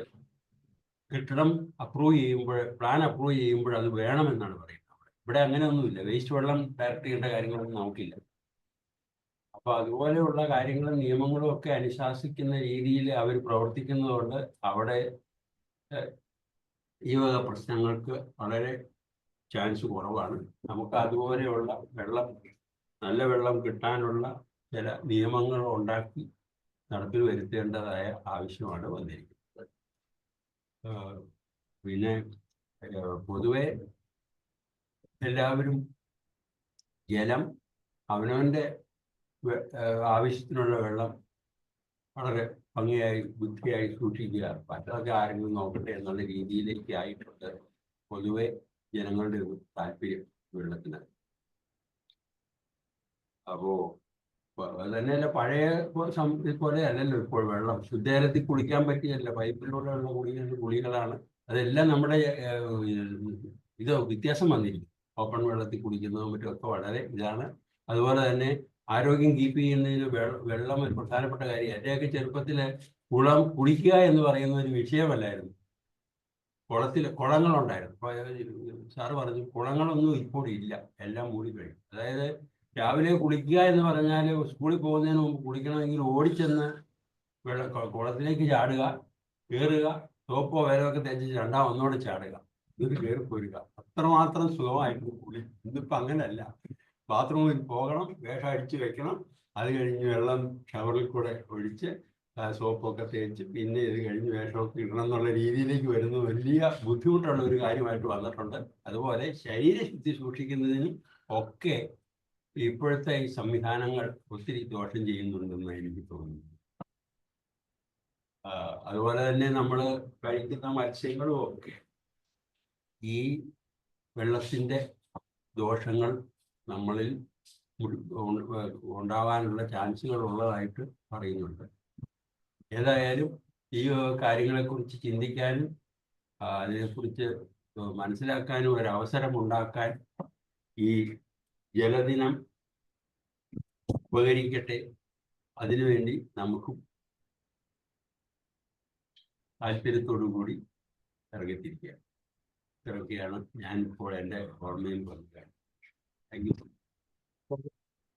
കെട്ടിടം അപ്രൂവ് ചെയ്യുമ്പോൾ, പ്ലാൻ അപ്രൂവ് ചെയ്യുമ്പോൾ അത് വേണമെന്നാണ് പറയുന്നത്. ഇവിടെ അങ്ങനെയൊന്നുമില്ല. വേസ്റ്റ് വെള്ളം ഡയറക്റ്റ് ചെയ്യേണ്ട കാര്യങ്ങളൊന്നും നമുക്കില്ല. അപ്പോൾ അതുപോലെയുള്ള കാര്യങ്ങളും നിയമങ്ങളും ഒക്കെ അനുശാസിക്കുന്ന രീതിയിൽ അവർ പ്രവർത്തിക്കുന്നതുകൊണ്ട് അവിടെ ഈ വക പ്രശ്നങ്ങൾക്ക് വളരെ ചാൻസ് കുറവാണ്. നമുക്ക് അതുപോലെയുള്ള വെള്ളം, നല്ല വെള്ളം കിട്ടാനുള്ള ചില നിയമങ്ങൾ ഉണ്ടാക്കി നടപ്പിൽ വരുത്തേണ്ടതായ ആവശ്യമാണ് വന്നിരിക്കുന്നത്. പിന്നെ പൊതുവെ എല്ലാവരും ജലം അവനവൻ്റെ ആവശ്യത്തിനുള്ള വെള്ളം വളരെ ഭംഗിയായി ബുദ്ധിയായി സൂക്ഷിക്കുക, മറ്റൊക്കെ ആരെങ്കിലും നോക്കട്ടെ എന്നുള്ള രീതിയിലേക്ക് ആയിട്ടുണ്ട് പൊതുവെ ജനങ്ങളുടെ ഒരു താല്പര്യം വെള്ളത്തിന്. അപ്പോൾ അത് തന്നെയല്ല, പഴയ പോലെ അല്ലല്ലോ ഇപ്പോൾ വെള്ളം. ശുദ്ധജലത്തിൽ കുളിക്കാൻ പറ്റിയല്ല, പൈപ്പിലൂടെയുള്ള കുളികളാണ്. അതെല്ലാം നമ്മുടെ ഇത് വ്യത്യാസം വന്നിരിക്കും. ഓപ്പൺ വെള്ളത്തിൽ കുളിക്കുന്നതും മറ്റുമൊക്കെ വളരെ ഇതാണ്. അതുപോലെ തന്നെ ആരോഗ്യം കീപ്പ് ചെയ്യുന്നതിന് വെള്ളം ഒരു പ്രധാനപ്പെട്ട കാര്യം. എൻ്റെയൊക്കെ ചെറുപ്പത്തിൽ കുളിക്കുക എന്ന് പറയുന്ന ഒരു വിഷയമല്ലായിരുന്നു. കുളങ്ങളുണ്ടായിരുന്നു. സാറ് പറഞ്ഞു കുളങ്ങളൊന്നും ഇപ്പോൾ ഇല്ല, എല്ലാം മൂടിക്കഴിയും. അതായത് രാവിലെ കുളിക്കുക എന്ന് പറഞ്ഞാൽ സ്കൂളിൽ പോകുന്നതിന് മുമ്പ് കുളിക്കണമെങ്കിൽ ഓടിച്ചെന്ന് കുളത്തിലേക്ക് ചാടുക, കയറുക, സോപ്പോ വേലമൊക്കെ തേച്ച് ഒന്നോടെ ചാടുക, ഇത് കയറി പോരുക. അത്രമാത്രം സുഖമായിരുന്നു കുളി. ഇന്നിപ്പോൾ അങ്ങനെയല്ല. ബാത്റൂമിൽ പോകണം, വേഷം അടിച്ച് വെക്കണം, അത് കഴിഞ്ഞ് വെള്ളം ഷവറിൽ കൂടെ ഒഴിച്ച് സോപ്പൊക്കെ തേച്ച് പിന്നെ ഇത് കഴിഞ്ഞ് വേഷമൊക്കെ ഇടണം എന്നുള്ള രീതിയിലേക്ക് വരുന്ന വലിയ ബുദ്ധിമുട്ടുള്ള ഒരു കാര്യമായിട്ട് വന്നിട്ടുണ്ട്. അതുപോലെ ശരീരശുദ്ധി സൂക്ഷിക്കുന്നതിനും ഒക്കെ ഇപ്പോഴത്തെ ഈ സംവിധാനങ്ങൾ ഒത്തിരി ദോഷം ചെയ്യുന്നുണ്ടെന്ന് എനിക്ക് തോന്നുന്നു. അതുപോലെ തന്നെ നമ്മൾ കഴിക്കുന്ന മത്സ്യങ്ങളും ഒക്കെ ഈ വെള്ളത്തിൻ്റെ ദോഷങ്ങൾ നമ്മളിൽ ഉണ്ടാകാനുള്ള ചാൻസുകൾ ഉള്ളതായിട്ട് പറയുന്നുണ്ട്. ഏതായാലും ഈ കാര്യങ്ങളെക്കുറിച്ച് ചിന്തിക്കാനും അതിനെക്കുറിച്ച് മനസ്സിലാക്കാനും ഒരവസരം ഉണ്ടാക്കാൻ ഈ ജലദിനം ഉപകരിക്കട്ടെ. അതിനുവേണ്ടി നമുക്കും താല്പര്യത്തോടു കൂടി ഇറങ്ങിത്തിരിക്കുക. ഇതൊക്കെയാണ് ഞാൻ ഇപ്പോൾ എൻ്റെ ഓർമ്മയിൽ പറഞ്ഞത്. Thank you.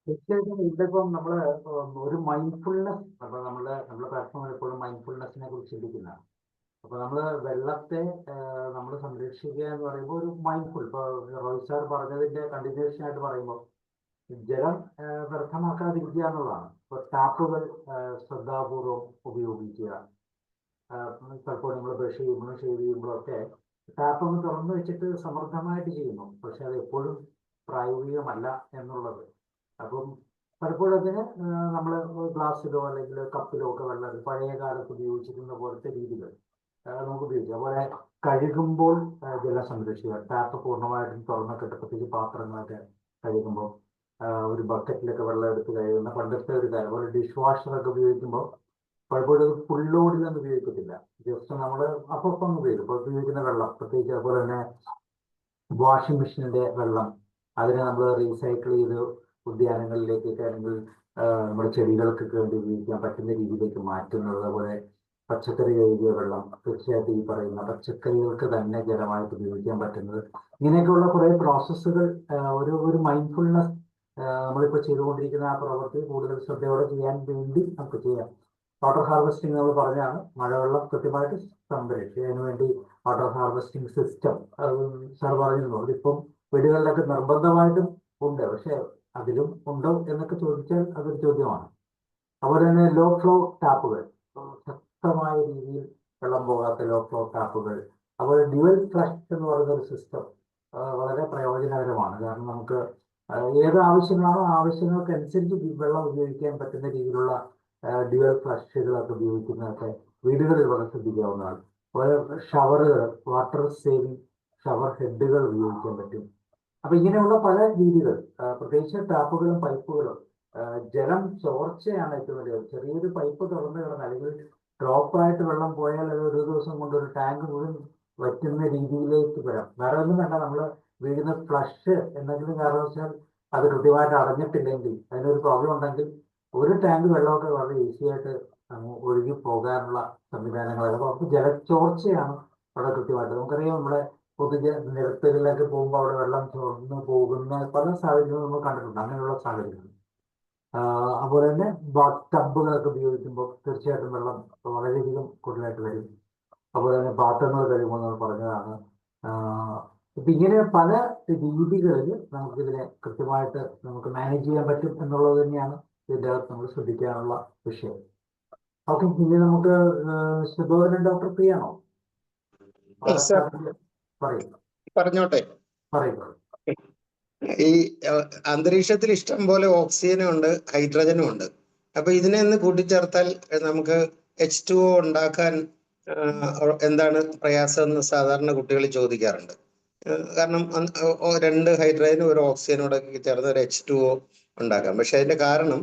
തീർച്ചയായിട്ടും ഇതിപ്പം നമ്മള് ഒരു മൈൻഡ്ഫുൾനെസ്, അപ്പൊ നമ്മുടെ പ്ലാറ്റ്ഫോമിൽ എപ്പോഴും മൈൻഡ്ഫുൾനെസ്സിനെ കുറിച്ച് ചിന്തിക്കുന്നതാണ്. അപ്പൊ നമ്മള് വെള്ളത്തെ നമ്മൾ സംരക്ഷിക്കുക എന്ന് പറയുമ്പോൾ ഒരു മൈൻഡ്ഫുൾ, ഇപ്പൊ റോയ് സാർ പറഞ്ഞതിന്റെ കണ്ടിന്യൂഷൻ ആയിട്ട് പറയുമ്പോൾ ജലം വ്യർത്ഥമാക്കാതിരിക്കുക എന്നുള്ളതാണ്. ഇപ്പൊ ടാപ്പുകൾ ശ്രദ്ധാപൂർവം ഉപയോഗിക്കുക. ചിലപ്പോൾ നമ്മൾ ബ്രഷ് ചെയ്യുമ്പോഴും ഷേവ് ചെയ്യുമ്പോഴൊക്കെ ടാപ്പ് ഒന്ന് തുറന്നു വെച്ചിട്ട് സമൃദ്ധമായിട്ട് ചെയ്യുന്നു, പക്ഷെ അത് എപ്പോഴും പ്രായോഗികമല്ല എന്നുള്ളത്. അപ്പം പലപ്പോഴും അതിന് നമ്മൾ ഗ്ലാസ്സിലോ അല്ലെങ്കിൽ കപ്പിലോ ഒക്കെ വെള്ളം പഴയ കാലത്ത് ഉപയോഗിച്ചിരുന്ന പോലത്തെ രീതികൾ നമുക്ക് ഉപയോഗിക്കാം. അതുപോലെ കഴുകുമ്പോൾ ജലം സംരക്ഷിക്കുക. ടാപ്പ് പൂർണ്ണമായിട്ടും തുറന്നൊക്കെ ഇട്ട്, പ്രത്യേകിച്ച് പാത്രങ്ങളൊക്കെ കഴുകുമ്പോൾ ഒരു ബക്കറ്റിലൊക്കെ വെള്ളം എടുത്ത് കഴുകുന്ന പണ്ടത്തെ ഒരു കാര്യം. അതുപോലെ ഡിഷ് വാഷറൊക്കെ ഉപയോഗിക്കുമ്പോൾ പലപ്പോഴും ഫുൾ ലോഡിലൊന്നും ഉപയോഗിക്കത്തില്ല, ജസ്റ്റ് നമ്മൾ അപ്പം ഉപയോഗിക്കും. ഇപ്പോൾ ഉപയോഗിക്കുന്ന വെള്ളം പ്രത്യേകിച്ച് അതുപോലെ തന്നെ വാഷിംഗ് മെഷീനിന്റെ വെള്ളം, അതിനെ നമ്മൾ റീസൈക്കിൾ ചെയ്ത് ഉദ്യാനങ്ങളിലേക്കൊക്കെ അല്ലെങ്കിൽ നമ്മുടെ ചെടികൾക്കൊക്കെ വേണ്ടി ഉപയോഗിക്കാൻ പറ്റുന്ന രീതിയിലേക്ക് മാറ്റുന്നത്. അതുപോലെ പച്ചക്കറി കഴുകിയ വെള്ളം തീർച്ചയായിട്ടും ഈ പറയുന്ന പച്ചക്കറികൾക്ക് തന്നെ ജലമായിട്ട് ഉപയോഗിക്കാൻ പറ്റുന്നത്. ഇങ്ങനെയൊക്കെയുള്ള കുറേ പ്രോസസ്സുകൾ ഒരു മൈൻഡ്ഫുൾനെസ് നമ്മളിപ്പോൾ ചെയ്തുകൊണ്ടിരിക്കുന്ന ആ പ്രവൃത്തി കൂടുതൽ ശ്രദ്ധയോടെ ചെയ്യാൻ വേണ്ടി നമുക്ക് ചെയ്യാം. വാട്ടർ ഹാർവെസ്റ്റിംഗ് നമ്മൾ പറഞ്ഞാണ്, മഴവെള്ളം കൃത്യമായിട്ട് സംരക്ഷിക്കുക. അതിനുവേണ്ടി വാട്ടർ ഹാർവെസ്റ്റിംഗ് സിസ്റ്റം സാർ പറഞ്ഞിരുന്നു, അതിപ്പം വീടുകളിലൊക്കെ നിർബന്ധമായിട്ടും ഉണ്ട്. പക്ഷെ അതിലും ഉണ്ടോ എന്നൊക്കെ ചോദിച്ചാൽ അതൊരു ചോദ്യമാണ്. അതുപോലെ തന്നെ ലോ ഫ്ലോ ടാപ്പുകൾ, ശക്തമായ രീതിയിൽ വെള്ളം പോകാത്ത ലോ ഫ്ലോ ടാപ്പുകൾ. അതുപോലെ ഡ്യുവൽ ഫ്ലഷ് എന്ന് പറയുന്ന ഒരു സിസ്റ്റം വളരെ പ്രയോജനകരമാണ്. കാരണം നമുക്ക് ഏത് ആവശ്യങ്ങളാണോ ആവശ്യങ്ങൾക്കനുസരിച്ച് വെള്ളം ഉപയോഗിക്കാൻ പറ്റുന്ന രീതിയിലുള്ള ഡ്യുവൽ ഫ്ലഷുകളൊക്കെ ഉപയോഗിക്കുന്നതൊക്കെ വീടുകളിൽ വളരെ ശ്രദ്ധിക്കാവുന്നതാണ്. അതുപോലെ ഷവറുകൾ, വാട്ടർ സേവിങ് ഷവർ ഹെഡുകൾ ഉപയോഗിക്കാൻ പറ്റും. അപ്പൊ ഇങ്ങനെയുള്ള പല രീതികൾ, പ്രത്യേകിച്ച് ടാപ്പുകളും പൈപ്പുകളും. ജലം ചോർച്ചയാണ് ഏറ്റവും വലിയ. ചെറിയൊരു പൈപ്പ് തുറന്നു കിടന്ന് അല്ലെങ്കിൽ ഡ്രോപ്പായിട്ട് വെള്ളം പോയാൽ അത് ഒരു ദിവസം കൊണ്ട് ഒരു ടാങ്ക് മുഴുവൻ വറ്റുന്ന രീതിയിലേക്ക് വരാം. വേറെ ഒന്നും വേണ്ട, നമ്മൾ വീഴുന്ന ഫ്ലഷ് എന്തെങ്കിലും കാരണവശാൽ അത് കൃത്യമായിട്ട് അടഞ്ഞിട്ടില്ലെങ്കിൽ, അതിനൊരു പ്രോബ്ലം ഉണ്ടെങ്കിൽ ഒരു ടാങ്ക് വെള്ളമൊക്കെ വളരെ ഈസി ആയിട്ട് ഒഴുകി പോകാനുള്ള സംവിധാനങ്ങളല്ല. അപ്പോൾ അവർക്ക് ജലച്ചോർച്ചയാണ് വളരെ കൃത്യമായിട്ട്. നമുക്കറിയാം, നമ്മുടെ നിരത്തുകളിലേക്ക് പോകുമ്പോൾ അവിടെ വെള്ളം ചോർന്ന് പോകുന്ന പല സാഹചര്യങ്ങളും നമ്മൾ കണ്ടിട്ടുണ്ട്. അങ്ങനെയുള്ള സാഹചര്യങ്ങൾ അതുപോലെ തന്നെ ബാത്ത് ടബുകളൊക്കെ ഉപയോഗിക്കുമ്പോൾ തീർച്ചയായിട്ടും വെള്ളം വളരെയധികം കൂടുതലായിട്ട് വരും. അതുപോലെ തന്നെ പാത്രങ്ങൾ കഴിയുമ്പോൾ നമ്മൾ പറഞ്ഞതാണ്. ഇപ്പം ഇങ്ങനെ പല രീതികളിൽ നമുക്കിതിനെ കൃത്യമായിട്ട് നമുക്ക് മാനേജ് ചെയ്യാൻ പറ്റും എന്നുള്ളത് തന്നെയാണ് ഇതിൻ്റെ അകത്ത് നമ്മൾ ശ്രദ്ധിക്കാനുള്ള വിഷയം. ഓക്കെ, ഇനി നമുക്ക് ശുഭോധനൻ ഡോക്ടർ ഫ്രീ ആണോ? പറയും പറഞ്ഞോട്ടെ. പറയും. ഈ അന്തരീക്ഷത്തിൽ ഇഷ്ടം പോലെ ഓക്സിജനും ഉണ്ട്, ഹൈഡ്രജനും ഉണ്ട്. അപ്പൊ ഇതിനെ ഒന്ന് കൂട്ടിച്ചേർത്താൽ നമുക്ക് H2O ഉണ്ടാക്കാൻ എന്താണ് പ്രയാസം എന്ന് സാധാരണ കുട്ടികൾ ചോദിക്കാറുണ്ട്. കാരണം 2 ഹൈഡ്രജനും 1 ഓക്സിജനും കൂടെ ചേർന്ന് ഒരു H2O ഉണ്ടാക്കാം. പക്ഷെ അതിന്റെ കാരണം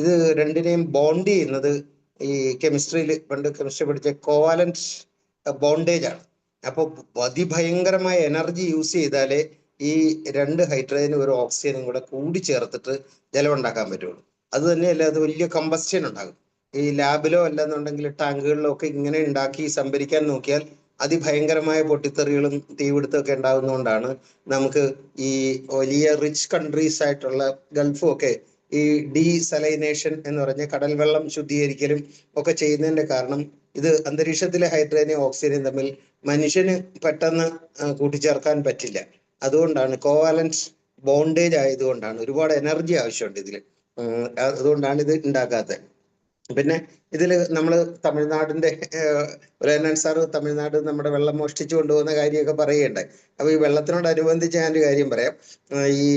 ഇത് രണ്ടിനെയും ബോണ്ട് ചെയ്യുന്നത് ഈ കെമിസ്ട്രിയിൽ പണ്ട് കെമിസ്ട്രി പഠിച്ച കോവാലന്റ് ബോണ്ടേജ് ആണ്. അപ്പോൾ അതിഭയങ്കരമായ എനർജി യൂസ് ചെയ്താലേ ഈ 2 ഹൈഡ്രജനും 1 ഓക്സിജനും കൂടെ കൂടി ചേർത്തിട്ട് ജലം ഉണ്ടാക്കാൻ പറ്റുള്ളൂ. അത് തന്നെയല്ല, അത് വലിയ കമ്പസ്റ്റൻ ഉണ്ടാകും. ഈ ലാബിലോ അല്ലെന്നുണ്ടെങ്കിൽ ടാങ്കുകളിലോ ഒക്കെ ഇങ്ങനെ ഉണ്ടാക്കി സംഭരിക്കാൻ നോക്കിയാൽ അതിഭയങ്കരമായ പൊട്ടിത്തെറികളും തീപിടുത്തമൊക്കെ ഉണ്ടാകുന്നതുകൊണ്ടാണ് നമുക്ക് ഈ വലിയ റിച്ച് കൺട്രീസ് ആയിട്ടുള്ള ഗൾഫും ഒക്കെ ഈ ഡീസലൈനേഷൻ എന്ന് പറഞ്ഞ കടൽ വെള്ളം ശുദ്ധീകരിക്കലും ഒക്കെ ചെയ്യുന്നതിന്റെ കാരണം ഇത് അന്തരീക്ഷത്തിലെ ഹൈഡ്രജനും ഓക്സിജനും തമ്മിൽ മനുഷ്യന് പെട്ടെന്ന് കൂട്ടിച്ചേർക്കാൻ പറ്റില്ല. അതുകൊണ്ടാണ് കോവാലന്റ് ബോണ്ടേജ് ആയതുകൊണ്ടാണ്, ഒരുപാട് എനർജി ആവശ്യമുണ്ട് ഇതിൽ. അതുകൊണ്ടാണ് ഇത് ഉണ്ടാക്കാത്തത്. പിന്നെ ഇതിൽ നമ്മൾ തമിഴ്നാടിന്റെ ഉലയനൻ സാറ് തമിഴ്നാട് നമ്മുടെ വെള്ളം മോഷ്ടിച്ചു കൊണ്ടുപോകുന്ന കാര്യമൊക്കെ പറയുകയുണ്ടായി. അപ്പൊ ഈ വെള്ളത്തിനോടനുബന്ധിച്ച് ഞാനൊരു കാര്യം പറയാം. ഈ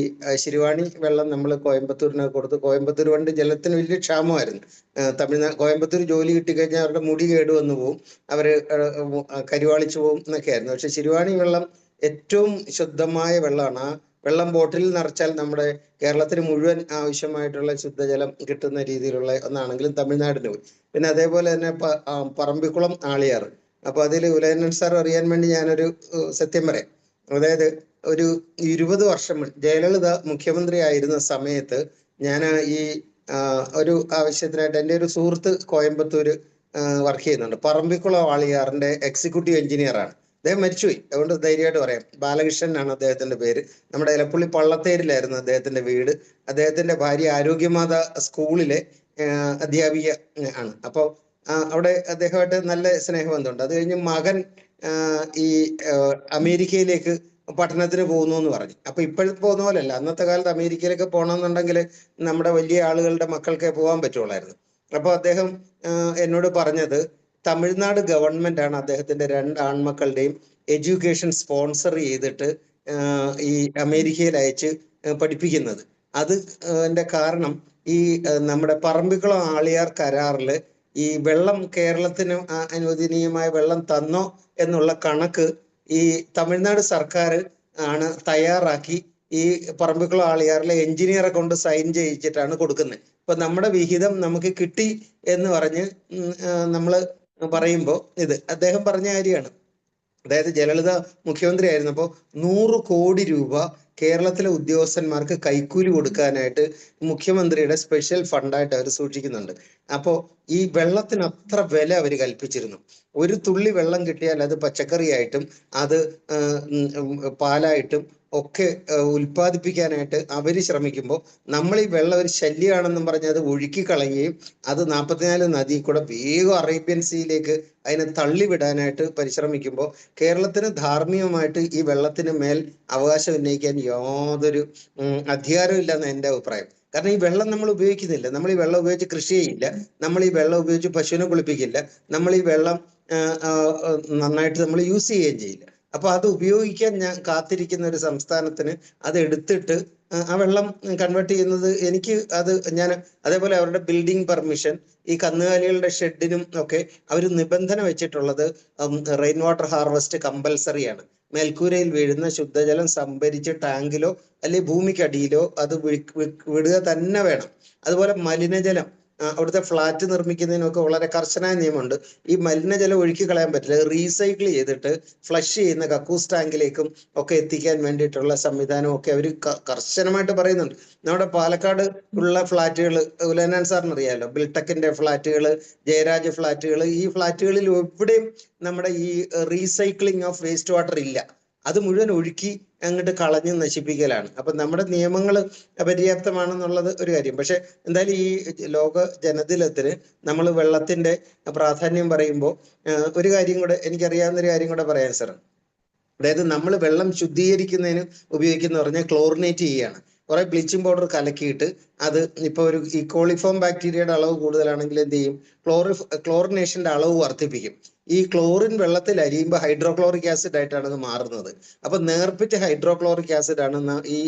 ശിരുവാണി വെള്ളം നമ്മൾ കോയമ്പത്തൂരിനൊക്കെ കൊടുത്ത്, കോയമ്പത്തൂർ പണ്ട് ജലത്തിന് വലിയ ക്ഷാമമായിരുന്നു. കോയമ്പത്തൂർ ജോലി കിട്ടിക്കഴിഞ്ഞാൽ അവരുടെ മുടി കേടുവന്നു പോവും, അവര് കരിവാളിച്ചു പോവും എന്നൊക്കെ ആയിരുന്നു. പക്ഷെ ശിരുവാണി വെള്ളം ഏറ്റവും ശുദ്ധമായ വെള്ളമാണ്. ആ വെള്ളം ബോട്ടിൽ നിറച്ചാൽ നമ്മുടെ കേരളത്തിന് മുഴുവൻ ആവശ്യമായിട്ടുള്ള ശുദ്ധജലം കിട്ടുന്ന രീതിയിലുള്ള ഒന്നാണെങ്കിലും തമിഴ്നാടിന് പോയി. പിന്നെ അതേപോലെ തന്നെ പറമ്പിക്കുളം ആളിയാറ്. അപ്പൊ അതിൽ ഉലയനൻ സാർ അറിയാൻ വേണ്ടി ഞാനൊരു സത്യം പറയാം. അതായത് ഒരു 20 വർഷം ജയലളിത മുഖ്യമന്ത്രി ആയിരുന്ന സമയത്ത് ഞാൻ ഈ ഒരു ആവശ്യത്തിനായിട്ട് എൻ്റെ ഒരു സുഹൃത്ത് കോയമ്പത്തൂര് വർക്ക് ചെയ്യുന്നുണ്ട്. പറമ്പിക്കുളം ആളിയാറിന്റെ എക്സിക്യൂട്ടീവ് എഞ്ചിനീയർ ആണ്. അദ്ദേഹം മരിച്ചുപോയി, അതുകൊണ്ട് ധൈര്യമായിട്ട് പറയാം. ബാലകൃഷ്ണൻ ആണ് അദ്ദേഹത്തിന്റെ പേര്. നമ്മുടെ ഇലപ്പുള്ളി പള്ളത്തേരിലായിരുന്നു അദ്ദേഹത്തിന്റെ വീട്. അദ്ദേഹത്തിന്റെ ഭാര്യ ആരോഗ്യമാത സ്കൂളിലെ അധ്യാപിക ആണ്. അപ്പോൾ അവിടെ അദ്ദേഹമായിട്ട് നല്ല സ്നേഹബന്ധമുണ്ട്. അത് കഴിഞ്ഞ് മകൻ ഈ അമേരിക്കയിലേക്ക് പഠനത്തിന് പോകുന്നു എന്ന് പറഞ്ഞു. അപ്പൊ ഇപ്പോഴത്തെ പോകുന്ന പോലെയല്ല, അന്നത്തെ കാലത്ത് അമേരിക്കയിലേക്ക് പോകണമെന്നുണ്ടെങ്കിൽ നമ്മുടെ വലിയ ആളുകളുടെ മക്കൾക്കേ പോകാൻ പറ്റുള്ളായിരുന്നു. അപ്പൊ അദ്ദേഹം എന്നോട് പറഞ്ഞത് തമിഴ്നാട് ഗവൺമെന്റ് ആണ് അദ്ദേഹത്തിന്റെ 2 ആൺമക്കളുടെയും എഡ്യൂക്കേഷൻ സ്പോൺസർ ചെയ്തിട്ട് ഈ അമേരിക്കയിൽ അയച്ച് പഠിപ്പിക്കുന്നത്. അതിന്റെ കാരണം ഈ നമ്മുടെ പറമ്പിക്കുളം ആളിയാർ കരാറില് ഈ വെള്ളം കേരളത്തിന് അനുവദനീയമായ വെള്ളം തന്നോ എന്നുള്ള കണക്ക് ഈ തമിഴ്നാട് സർക്കാർ ആണ് തയ്യാറാക്കി ഈ പറമ്പിക്കുളം ആളിയാറിലെ എഞ്ചിനീയറെ കൊണ്ട് സൈൻ ചെയ്യിച്ചിട്ടാണ് കൊടുക്കുന്നത്. ഇപ്പൊ നമ്മുടെ വിഹിതം നമുക്ക് കിട്ടി എന്ന് പറഞ്ഞ് നമ്മള് പറയുമ്പോൾ ഇത് അദ്ദേഹം പറഞ്ഞ കാര്യമാണ്. അതായത് ജയലളിത മുഖ്യമന്ത്രി ആയിരുന്നപ്പോൾ 100 കോടി രൂപ കേരളത്തിലെ ഉദ്യോഗസ്ഥന്മാർക്ക് കൈക്കൂലി കൊടുക്കാനായിട്ട് മുഖ്യമന്ത്രിയുടെ സ്പെഷ്യൽ ഫണ്ടായിട്ട് അവർ സൂക്ഷിക്കുന്നുണ്ട്. അപ്പോൾ ഈ വെള്ളത്തിന് അത്ര വില അവർ കൽപ്പിച്ചിരുന്നു. ഒരു തുള്ളി വെള്ളം കിട്ടിയാൽ അത് പച്ചക്കറിയായിട്ടും അത് പാലായിട്ടും ഒക്കെ ഉൽപ്പാദിപ്പിക്കാനായിട്ട് അവർ ശ്രമിക്കുമ്പോൾ നമ്മൾ ഈ വെള്ളം ഒരു ശല്യമാണെന്നും പറഞ്ഞ് അത് ഒഴുക്കി കളയുകയും അത് 44 നദിയിൽ കൂടെ വേഗം അറേബ്യൻ സീയിലേക്ക് അതിനെ തള്ളിവിടാനായിട്ട് പരിശ്രമിക്കുമ്പോൾ കേരളത്തിന് ധാർമ്മികമായിട്ട് ഈ വെള്ളത്തിന് മേൽ അവകാശം ഉന്നയിക്കാൻ യാതൊരു അധികാരവും ഇല്ലെന്ന് എൻ്റെ അഭിപ്രായം. കാരണം ഈ വെള്ളം നമ്മൾ ഉപയോഗിക്കുന്നില്ല. നമ്മൾ ഈ വെള്ളം ഉപയോഗിച്ച് കൃഷി ചെയ്യില്ല, നമ്മൾ ഈ വെള്ളം ഉപയോഗിച്ച് പശുവിനെ കുളിപ്പിക്കില്ല, നമ്മൾ ഈ വെള്ളം നന്നായിട്ട് നമ്മൾ യൂസ് ചെയ്യുകയും ചെയ്യില്ല. അപ്പൊ അത് ഉപയോഗിക്കാൻ ഞാൻ കാത്തിരിക്കുന്ന ഒരു സംസ്ഥാനത്തിന് അത് എടുത്തിട്ട് ആ വെള്ളം കൺവേർട്ട് ചെയ്യുന്നത് ഞാൻ അതേപോലെ അവരുടെ ബിൽഡിംഗ് പെർമിഷൻ, ഈ കന്നുകാലികളുടെ ഷെഡിനും ഒക്കെ അവർ നിബന്ധന വെച്ചിട്ടുള്ളത് റെയിൻ വാട്ടർ ഹാർവെസ്റ്റ് കമ്പൽസറിയാണ്. മേൽക്കൂരയിൽ വീഴുന്ന ശുദ്ധജലം സംഭരിച്ച് ടാങ്കിലോ അല്ലെങ്കിൽ ഭൂമിക്കടിയിലോ അത് വിടുക തന്നെ വേണം. അതുപോലെ മലിനജലം അവിടുത്തെ ഫ്ലാറ്റ് നിർമ്മിക്കുന്നതിനൊക്കെ വളരെ കർശനമായ നിയമമുണ്ട്. ഈ മലിനജലം ഒഴുക്കി കളയാൻ പറ്റില്ല, റീസൈക്കിൾ ചെയ്തിട്ട് ഫ്ലഷ് ചെയ്യുന്ന കക്കൂസ് ടാങ്കിലേക്കും ഒക്കെ എത്തിക്കാൻ വേണ്ടിയിട്ടുള്ള സംവിധാനം ഒക്കെ അവർ കർശനമായിട്ട് പറയുന്നുണ്ട്. നമ്മുടെ പാലക്കാട് ഉള്ള ഫ്ലാറ്റുകൾ ഉലയനാൻ സാറിന് അറിയാമല്ലോ, ബിൽടെക്കിന്റെ ഫ്ലാറ്റുകൾ, ജയരാജ് ഫ്ലാറ്റുകൾ, ഈ ഫ്ലാറ്റുകളിൽ എവിടെയും നമ്മുടെ ഈ റീസൈക്ലിംഗ് ഓഫ് വേസ്റ്റ് വാട്ടർ ഇല്ല. അത് മുഴുവൻ ഒഴുക്കി അങ്ങോട്ട് കളഞ്ഞ് നശിപ്പിക്കലാണ്. അപ്പൊ നമ്മുടെ നിയമങ്ങൾ പര്യാപ്തമാണെന്നുള്ളത് ഒരു കാര്യം. പക്ഷെ എന്തായാലും ഈ ലോക ജനദിനത്തിന് നമ്മൾ വെള്ളത്തിന്റെ പ്രാധാന്യം പറയുമ്പോൾ ഒരു കാര്യം കൂടെ, എനിക്കറിയാവുന്ന ഒരു കാര്യം കൂടെ പറയാൻ സാർ. അതായത് നമ്മൾ വെള്ളം ശുദ്ധീകരിക്കുന്നതിന് ഉപയോഗിക്കുന്ന പറഞ്ഞാൽ ക്ലോറിനേറ്റ് ചെയ്യുകയാണ്. കുറെ ബ്ലീച്ചിങ് പൗഡർ കലക്കിയിട്ട് അത് ഇപ്പോൾ ഒരു ഈ കോളിഫോം ബാക്ടീരിയയുടെ അളവ് കൂടുതലാണെങ്കിൽ എന്ത് ചെയ്യും, ക്ലോറിനേഷന്റെ അളവ് വർദ്ധിപ്പിക്കും. ഈ ക്ലോറിൻ വെള്ളത്തിൽ അരിയുമ്പോൾ ഹൈഡ്രോക്ലോറിക് ആസിഡ് ആയിട്ടാണ് അത് മാറുന്നത്. അപ്പൊ നേർപ്പിച്ച ഹൈഡ്രോക്ലോറിക് ആസിഡ് ആണ് ഈ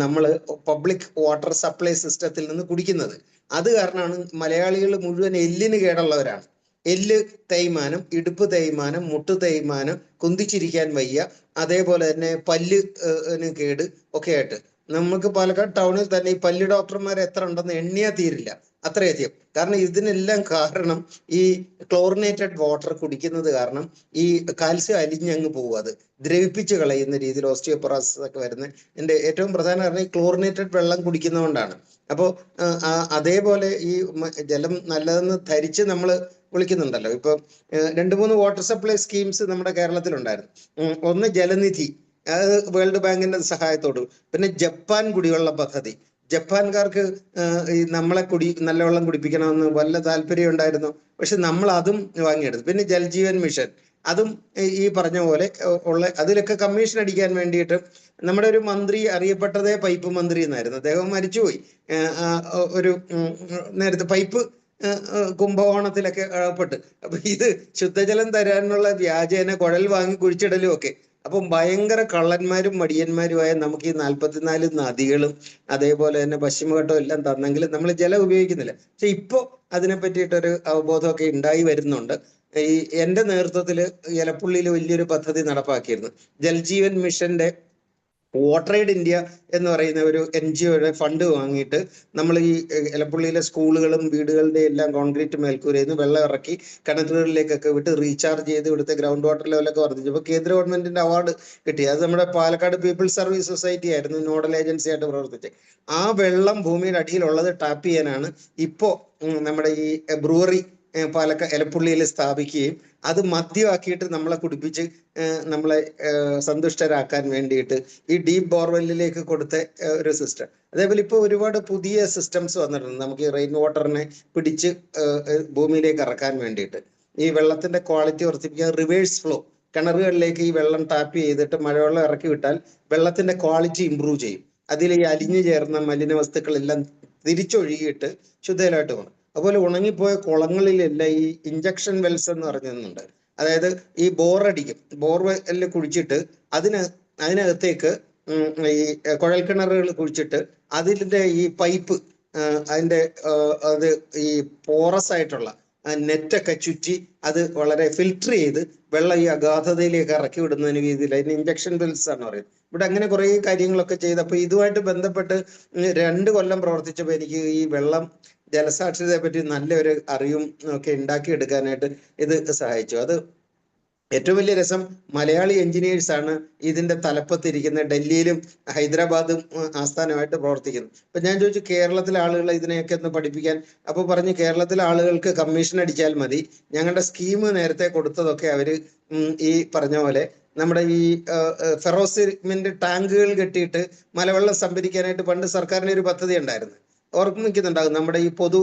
നമ്മൾ പബ്ലിക് വാട്ടർ സപ്ലൈ സിസ്റ്റത്തിൽ നിന്ന് കുടിക്കുന്നത്. അത് കാരണമാണ് മലയാളികൾ മുഴുവൻ എല്ലിന് കേടുള്ളവരാണ്. എല്ല് തേയ്മാനം, ഇടുപ്പ് തേയ്മാനം, മുട്ട് തേയ്മാനം, കുന്തിച്ചിരിക്കാൻ വയ്യ, അതേപോലെ തന്നെ പല്ല് കേട് ഒക്കെ ആയിട്ട്. നമുക്ക് പാലക്കാട് ടൗണിൽ തന്നെ ഈ പല്ല് ഡോക്ടർമാർ എത്ര ഉണ്ടെന്ന് എണ്ണിയാൽ തീരില്ല, അത്രയധികം. കാരണം ഇതിനെല്ലാം കാരണം ഈ ക്ലോറിനേറ്റഡ് വാട്ടർ കുടിക്കുന്നത് കാരണം ഈ കാൽസ്യം അലിഞ്ഞങ്ങ് പോകും, അത് ദ്രവിപ്പിച്ച് കളയുന്ന രീതിയിൽ ഓസ്റ്റിയോപൊറോസിസ് ഒക്കെ വരുന്നത് എൻ്റെ ഏറ്റവും പ്രധാന കാരണം ഈ ക്ലോറിനേറ്റഡ് വെള്ളം കുടിക്കുന്നതുകൊണ്ടാണ്. അപ്പോൾ അതേപോലെ ഈ ജലം നല്ലതെന്ന് ധരിച്ച് നമ്മൾ കുളിക്കുന്നുണ്ടല്ലോ. ഇപ്പൊ 2-3 വാട്ടർ സപ്ലൈ സ്കീംസ് നമ്മുടെ കേരളത്തിലുണ്ടായിരുന്നു. ഒന്ന് ജലനിധി, അത് വേൾഡ് ബാങ്കിന്റെ സഹായത്തോട്. പിന്നെ ജപ്പാൻ കുടിവെള്ള പദ്ധതി. ജപ്പാൻകാർക്ക് ഈ നമ്മളെ നല്ലവെള്ളം കുടിപ്പിക്കണമെന്ന് വല്ല താല്പര്യം ഉണ്ടായിരുന്നു, പക്ഷെ നമ്മൾ അതും വാങ്ങിയെടുത്തു. പിന്നെ ജൽജീവൻ മിഷൻ, അതും ഈ പറഞ്ഞ പോലെ ഉള്ള അതിലൊക്കെ കമ്മീഷൻ അടിക്കാൻ വേണ്ടിയിട്ട് നമ്മുടെ ഒരു മന്ത്രി അറിയപ്പെട്ടതേ പൈപ്പ് മന്ത്രി എന്നായിരുന്നു. അദ്ദേഹം മരിച്ചുപോയി. ഒരു നേരത്തെ പൈപ്പ് കുംഭകോണത്തിലൊക്കെ അകപ്പെട്ട്. അപ്പൊ ഇത് ശുദ്ധജലം തരാനുള്ള വ്യാജേന കുഴൽ വാങ്ങി കുഴിച്ചിടലും ഒക്കെ. അപ്പം ഭയങ്കര കള്ളന്മാരും മടിയന്മാരുമായ നമുക്ക് ഈ 44 നദികളും അതേപോലെ തന്നെ പശ്ചിമഘട്ടവും എല്ലാം തന്നെങ്കിലും നമ്മൾ ജലം ഉപയോഗിക്കുന്നില്ല. പക്ഷെ ഇപ്പോ അതിനെ പറ്റിയിട്ടൊരു അവബോധമൊക്കെ ഉണ്ടായി വരുന്നുണ്ട്. ഈ എൻ്റെ നേതൃത്വത്തിൽ എലപ്പുള്ളിയിൽ വലിയൊരു പദ്ധതി നടപ്പാക്കിയിരുന്നു. ജൽജീവൻ മിഷന്റെ വാട്ടർ എയ്ഡ് ഇന്ത്യ എന്ന് പറയുന്ന ഒരു NGOയുടെ ഫണ്ട് വാങ്ങിയിട്ട് നമ്മൾ ഈ എലപ്പുള്ളിയിലെ സ്കൂളുകളും വീടുകളുടെ എല്ലാം കോൺക്രീറ്റ് മേൽക്കൂരയിൽ നിന്ന് വെള്ളം ഇറക്കി കിണറ്റുകളിലേക്കൊക്കെ വിട്ട് റീചാർജ് ചെയ്ത് ഇവിടുത്തെ ഗ്രൗണ്ട് വാട്ടർ ലെവലൊക്കെ വർദ്ധിച്ചപ്പോൾ കേന്ദ്ര ഗവൺമെന്റിന്റെ അവാർഡ് കിട്ടി. അത് നമ്മുടെ പാലക്കാട് പീപ്പിൾസ് സർവീസ് സൊസൈറ്റി ആയിരുന്നു നോഡൽ ഏജൻസി ആയിട്ട് പ്രവർത്തിച്ചത്. ആ വെള്ളം ഭൂമിയുടെ അടിയിലുള്ളത് ടാപ്പ് ചെയ്യാനാണ് ഇപ്പോ നമ്മുടെ ഈ ബ്രൂവറി എലപ്പുള്ളിയിൽ സ്ഥാപിക്കുകയും അത് മദ്യമാക്കിയിട്ട് നമ്മളെ കുടിപ്പിച്ച് നമ്മളെ സന്തുഷ്ടരാക്കാൻ വേണ്ടിയിട്ട് ഈ ഡീപ് ബോർവെല്ലിലേക്ക് കൊടുത്ത ഒരു സിസ്റ്റം. അതേപോലെ ഇപ്പോൾ ഒരുപാട് പുതിയ സിസ്റ്റംസ് വന്നിട്ടുണ്ട് നമുക്ക് ഈ റെയിൻ വാട്ടറിനെ പിടിച്ച് ഭൂമിയിലേക്ക് ഇറക്കാൻ വേണ്ടിയിട്ട്. ഈ വെള്ളത്തിന്റെ ക്വാളിറ്റി വർദ്ധിപ്പിക്കാൻ റിവേഴ്സ് ഫ്ലോ, കിണറുകളിലേക്ക് ഈ വെള്ളം ടാപ്പ് ചെയ്തിട്ട് മഴവെള്ളം ഇറക്കി വിട്ടാൽ വെള്ളത്തിന്റെ ക്വാളിറ്റി ഇമ്പ്രൂവ് ചെയ്യും. അതിൽ ഈ അലിഞ്ഞു ചേർന്ന മലിന വസ്തുക്കളെല്ലാം തിരിച്ചൊഴുകിയിട്ട് ശുദ്ധജലമായിട്ട് പോകും. അതുപോലെ ഉണങ്ങിപ്പോയ കുളങ്ങളിലെല്ലാം ഈ ഇഞ്ചക്ഷൻ വെൽസ് എന്ന് പറഞ്ഞുണ്ട്. അതായത് ഈ ബോറടിക്കും, ബോർവെല്ല് കുഴിച്ചിട്ട് അതിനകത്തേക്ക് ഈ കുഴൽക്കിണറുകൾ കുഴിച്ചിട്ട് അതിൻ്റെ ഈ പൈപ്പ് അത് ഈ പോറസ് ആയിട്ടുള്ള നെറ്റൊക്കെ ചുറ്റി അത് വളരെ ഫിൽറ്റർ ചെയ്ത് വെള്ളം ഈ അഗാധതയിലേക്ക് ഇറക്കി വിടുന്നതിന് രീതിയിൽ അതിന് ഇഞ്ചക്ഷൻ വെൽസ് ആണ് പറയുന്നത്. ഇവിടെ അങ്ങനെ കുറേ കാര്യങ്ങളൊക്കെ ചെയ്തപ്പോൾ ഇതുമായിട്ട് ബന്ധപ്പെട്ട് 2 കൊല്ലം പ്രവർത്തിച്ചപ്പോൾ എനിക്ക് ഈ വെള്ളം ജലസാക്ഷരതയെ പറ്റി നല്ലൊരു അറിവും ഒക്കെ ഉണ്ടാക്കിയെടുക്കാനായിട്ട് ഇത് സഹായിച്ചു. അത് ഏറ്റവും വലിയ രസം, മലയാളി എഞ്ചിനീയേഴ്സ് ആണ് ഇതിന്റെ തലപ്പത്തിരിക്കുന്ന, ഡൽഹിയിലും ഹൈദരാബാദും ആസ്ഥാനമായിട്ട് പ്രവർത്തിക്കുന്നു. അപ്പൊ ഞാൻ ചോദിച്ചു കേരളത്തിലെ ആളുകളെ ഇതിനെയൊക്കെ ഒന്ന് പഠിപ്പിക്കാൻ. അപ്പൊ പറഞ്ഞു കേരളത്തിലെ ആളുകൾക്ക് കമ്മീഷൻ അടിച്ചാൽ മതി, ഞങ്ങളുടെ സ്കീം നേരത്തെ കൊടുത്തതൊക്കെ അവര് ഈ പറഞ്ഞ പോലെ നമ്മുടെ ഈ ഫെറോസിമെന്റ് ടാങ്കുകൾ കെട്ടിയിട്ട് മലവെള്ളം സംഭരിക്കാനായിട്ട് പണ്ട് സർക്കാരിന് ഒരു പദ്ധതി ഉണ്ടായിരുന്നു, ഓർമ്മിക്കുന്നുണ്ടാകും. നമ്മുടെ ഈ പൊതു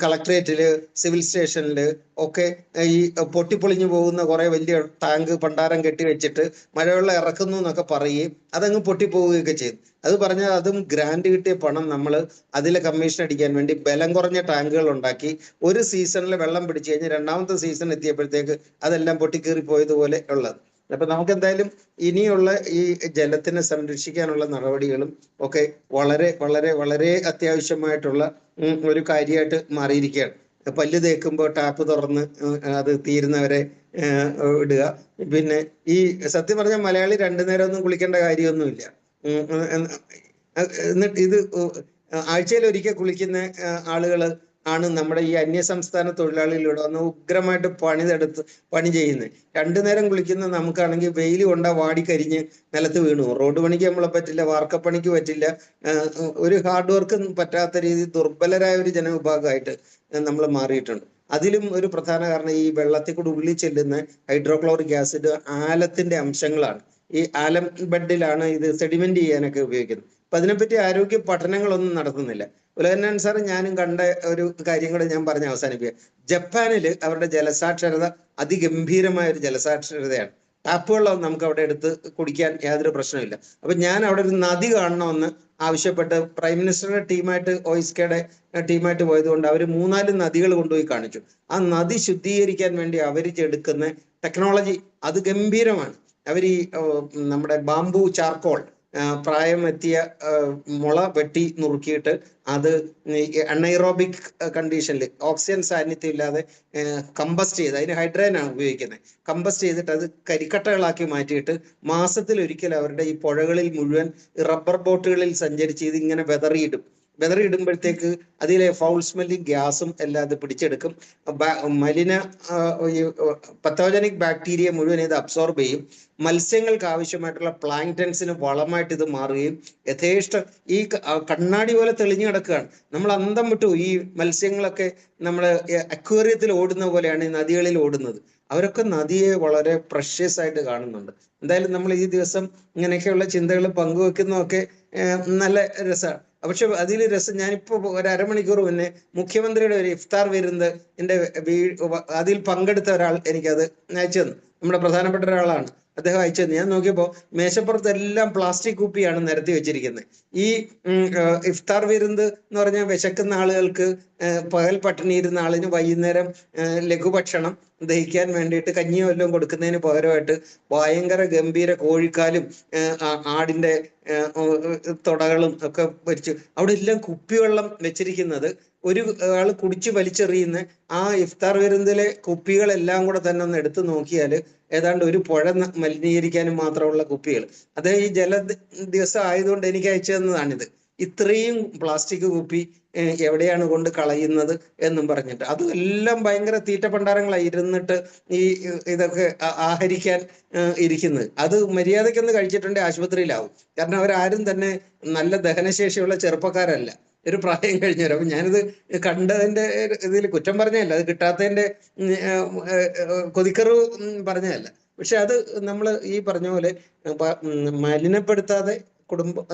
കളക്ട്രേറ്റില് സിവിൽ സ്റ്റേഷനില് ഒക്കെ ഈ പൊട്ടിപ്പൊളിഞ്ഞു പോകുന്ന കുറെ വലിയ ടാങ്ക് പണ്ടാരം കെട്ടി വെച്ചിട്ട് മഴവെള്ളം ഇറക്കുന്നു എന്നൊക്കെ പറയുകയും അതങ്ങ് പൊട്ടിപ്പോവുകയൊക്കെ ചെയ്തു. അത് പറഞ്ഞാൽ അതും ഗ്രാന്റ് കിട്ടിയ പണം നമ്മൾ അതിലെ കമ്മീഷൻ അടിക്കാൻ വേണ്ടി ബലം കുറഞ്ഞ ടാങ്കുകൾ ഉണ്ടാക്കി ഒരു സീസണിൽ വെള്ളം പിടിച്ചു കഴിഞ്ഞ് 2ാമത്തെ സീസൺ എത്തിയപ്പോഴത്തേക്ക് അതെല്ലാം പൊട്ടിക്കേറി പോയതുപോലെ ഉള്ളത്. അപ്പൊ നമുക്ക് എന്തായാലും ഇനിയുള്ള ഈ ജലത്തിനെ സംരക്ഷിക്കാനുള്ള നടപടികളും ഒക്കെ വളരെ വളരെ വളരെ അത്യാവശ്യമായിട്ടുള്ള ഒരു കാര്യമായിട്ട് മാറിയിരിക്കുകയാണ്. പല്ല് തേക്കുമ്പോൾ ടാപ്പ് തുറന്ന് അത് തീരുന്നവരെ ഇടുക. പിന്നെ ഈ സത്യം പറഞ്ഞാൽ മലയാളി 2 നേരം ഒന്നും കുളിക്കേണ്ട കാര്യമൊന്നുമില്ല. എന്നിട്ട് ഇത് ആഴ്ചയിൽ ഒരിക്കൽ കുളിക്കുന്ന ആളുകൾ ആണ് നമ്മുടെ ഈ അന്യസംസ്ഥാന തൊഴിലാളികൾ ഇവിടെ വന്ന് ഉഗ്രമായിട്ട് പണി ചെയ്യുന്നത്. 2 നേരം കുളിക്കുന്ന നമുക്കാണെങ്കിൽ വെയിൽ കൊണ്ടാ വാടിക്കരിഞ്ഞ് നിലത്ത് വീണു. റോഡ് പണിക്ക് നമ്മളെ പറ്റില്ല, വാർക്കപ്പണിക്ക് പറ്റില്ല. ഒരു ഹാർഡ് വർക്ക് പറ്റാത്ത രീതി ദുർബലരായ ഒരു ജനവിഭാഗമായിട്ട് നമ്മൾ മാറിയിട്ടുണ്ട്. അതിലും ഒരു പ്രധാന കാരണം ഈ വെള്ളത്തിൽ കൂടി ഉള്ളിൽ ചെല്ലുന്ന ഹൈഡ്രോക്ലോറിക് ആസിഡ് ആലത്തിന്റെ അംശങ്ങളാണ്. ഈ ആലം ബെഡിലാണ് ഇത് സെഡിമെന്റ് ചെയ്യാനൊക്കെ ഉപയോഗിക്കുന്നത്. അപ്പൊ അതിനെപ്പറ്റി ആരോഗ്യ പഠനങ്ങളൊന്നും നടത്തുന്നില്ല. ഉലകന്നാൻ സാർ ഞാനും കണ്ട ഒരു കാര്യം കൂടെ ഞാൻ പറഞ്ഞ് അവസാനിപ്പിക്കുക. ജപ്പാനിൽ അവരുടെ ജലസാക്ഷരത അതിഗംഭീരമായ ഒരു ജലസാക്ഷരതയാണ്. ടാപ്പ് വെള്ളം നമുക്ക് അവിടെ എടുത്ത് കുടിക്കാൻ യാതൊരു പ്രശ്നമില്ല. അപ്പൊ ഞാൻ അവിടെ ഒരു നദി കാണണമെന്ന് ആവശ്യപ്പെട്ട് പ്രൈം മിനിസ്റ്ററുടെ ടീമായിട്ട് OISKയുടെ ടീമായിട്ട് പോയതുകൊണ്ട് അവർ 3-4 നദികൾ കൊണ്ടുപോയി കാണിച്ചു. ആ നദി ശുദ്ധീകരിക്കാൻ വേണ്ടി അവർ എടുക്കുന്ന ടെക്നോളജി അത് ഗംഭീരമാണ്. അവർ ഈ നമ്മുടെ ബാംബു ചാർക്കോൾ പ്രായമെത്തിയ മുള വെട്ടി നുറുക്കിയിട്ട് അത് അൺഎയ്റോബിക് കണ്ടീഷനിൽ ഓക്സിജൻ സാന്നിധ്യം ഇല്ലാതെ കമ്പസ്റ്റ് ചെയ്ത്, അതിന് ഹൈഡ്രജനാണ് ഉപയോഗിക്കുന്നത്, കമ്പസ്റ്റ് ചെയ്തിട്ട് അത് കരിക്കട്ടകളാക്കി മാറ്റിയിട്ട് മാസത്തിലൊരിക്കൽ അവരുടെ ഈ പുഴകളിൽ മുഴുവൻ റബ്ബർ ബോട്ടുകളിൽ സഞ്ചരിച്ച് ഇതിങ്ങനെ വെതറിയിടുമ്പോഴത്തേക്ക് അതിലെ ഫൗൾ സ്മെല്ലിംഗ് ഗ്യാസും എല്ലാം അത് പിടിച്ചെടുക്കും. പത്തോജനിക് ബാക്ടീരിയ മുഴുവൻ ഇത് അബ്സോർബ് ചെയ്യും. മത്സ്യങ്ങൾക്ക് ആവശ്യമായിട്ടുള്ള പ്ലാങ്ക്ടൻസിന് വളമായിട്ട് ഇത് മാറുകയും യഥേഷ്ടം ഈ കണ്ണാടി പോലെ തെളിഞ്ഞു കിടക്കുകയാണ്. നമ്മൾ അന്തം വിട്ടു. ഈ മത്സ്യങ്ങളൊക്കെ നമ്മുടെ അക്വേറിയത്തിൽ ഓടുന്ന പോലെയാണ് ഈ നദികളിൽ ഓടുന്നത്. അവരൊക്കെ നദിയെ വളരെ പ്രഷ്യസ് ആയിട്ട് കാണുന്നുണ്ട്. എന്തായാലും നമ്മൾ ഈ ദിവസം ഇങ്ങനെയൊക്കെയുള്ള ചിന്തകൾ പങ്കുവെക്കുന്നതൊക്കെ നല്ല രസമാണ്. പക്ഷെ അതിൽ രസം, ഞാനിപ്പോ ഒരു അരമണിക്കൂർ മുന്നേ മുഖ്യമന്ത്രിയുടെ ഒരു ഇഫ്താർ വിരുന്ന് അതിൽ പങ്കെടുത്ത ഒരാൾ എനിക്കത് അയച്ചു തന്നു. നമ്മുടെ പ്രധാനപ്പെട്ട ഒരാളാണ്, അദ്ദേഹം അയച്ചു തന്നു. ഞാൻ നോക്കിയപ്പോൾ മേശപ്പുറത്ത് എല്ലാം പ്ലാസ്റ്റിക് കുപ്പിയാണ് നിരത്തി വെച്ചിരിക്കുന്നത്. ഈ ഇഫ്താർ വിരുന്ന് എന്ന് പറഞ്ഞാൽ വിശക്കുന്ന ആളുകൾക്ക്, പകൽ പട്ടിണി ഇരുന്ന ആളിന് വൈകുന്നേരം ലഘുഭക്ഷണം ദഹിക്കാൻ വേണ്ടിയിട്ട് കഞ്ഞിയോ എല്ലാം കൊടുക്കുന്നതിന് പകരമായിട്ട് ഭയങ്കര ഗംഭീര കോഴിക്കാലും ആടിന്റെ തുടകളും ഒക്കെ വെച്ച് അവിടെ എല്ലാം കുപ്പിവെള്ളം വെച്ചിരിക്കുന്നത് ഒരു ആൾ കുടിച്ച് വലിച്ചെറിയുന്ന ആ ഇഫ്താർ വിരുന്നിലെ കുപ്പികളെല്ലാം കൂടെ തന്നെ ഒന്ന് എടുത്തു നോക്കിയാൽ ഏതാണ്ട് ഒരു പുഴ മലിനീകരിക്കാനും മാത്രമുള്ള കുപ്പികൾ. അത് ഈ ദിവസം ആയതുകൊണ്ട് എനിക്ക് അയച്ചു തന്നതാണിത്. ഇത്രയും പ്ലാസ്റ്റിക് കുപ്പി എവിടെയാണ് കൊണ്ട് കളയുന്നത് എന്നും പറഞ്ഞിട്ട്, അതും എല്ലാം ഭയങ്കര തീറ്റപ്പണ്ടാരങ്ങളായി ഇരുന്നിട്ട് ഈ ഇതൊക്കെ ആഹരിക്കാൻ ഇരിക്കുന്നത്. അത് മര്യാദയ്ക്കൊന്ന് കഴിച്ചിട്ടുണ്ടെങ്കിൽ ആശുപത്രിയിലാവും. കാരണം അവരാരും തന്നെ നല്ല ദഹനശേഷിയുള്ള ചെറുപ്പക്കാരല്ല, ഒരു പ്രായം കഴിഞ്ഞവരും. അപ്പൊ ഞാനിത് കണ്ടതിന്റെ ഇതിൽ കുറ്റം പറഞ്ഞതല്ല, അത് കിട്ടാത്തതിന്റെ കൊതിക്കറവ് പറഞ്ഞതല്ല. പക്ഷെ അത് നമ്മൾ ഈ പറഞ്ഞ പോലെ മലിനപ്പെടുത്താതെ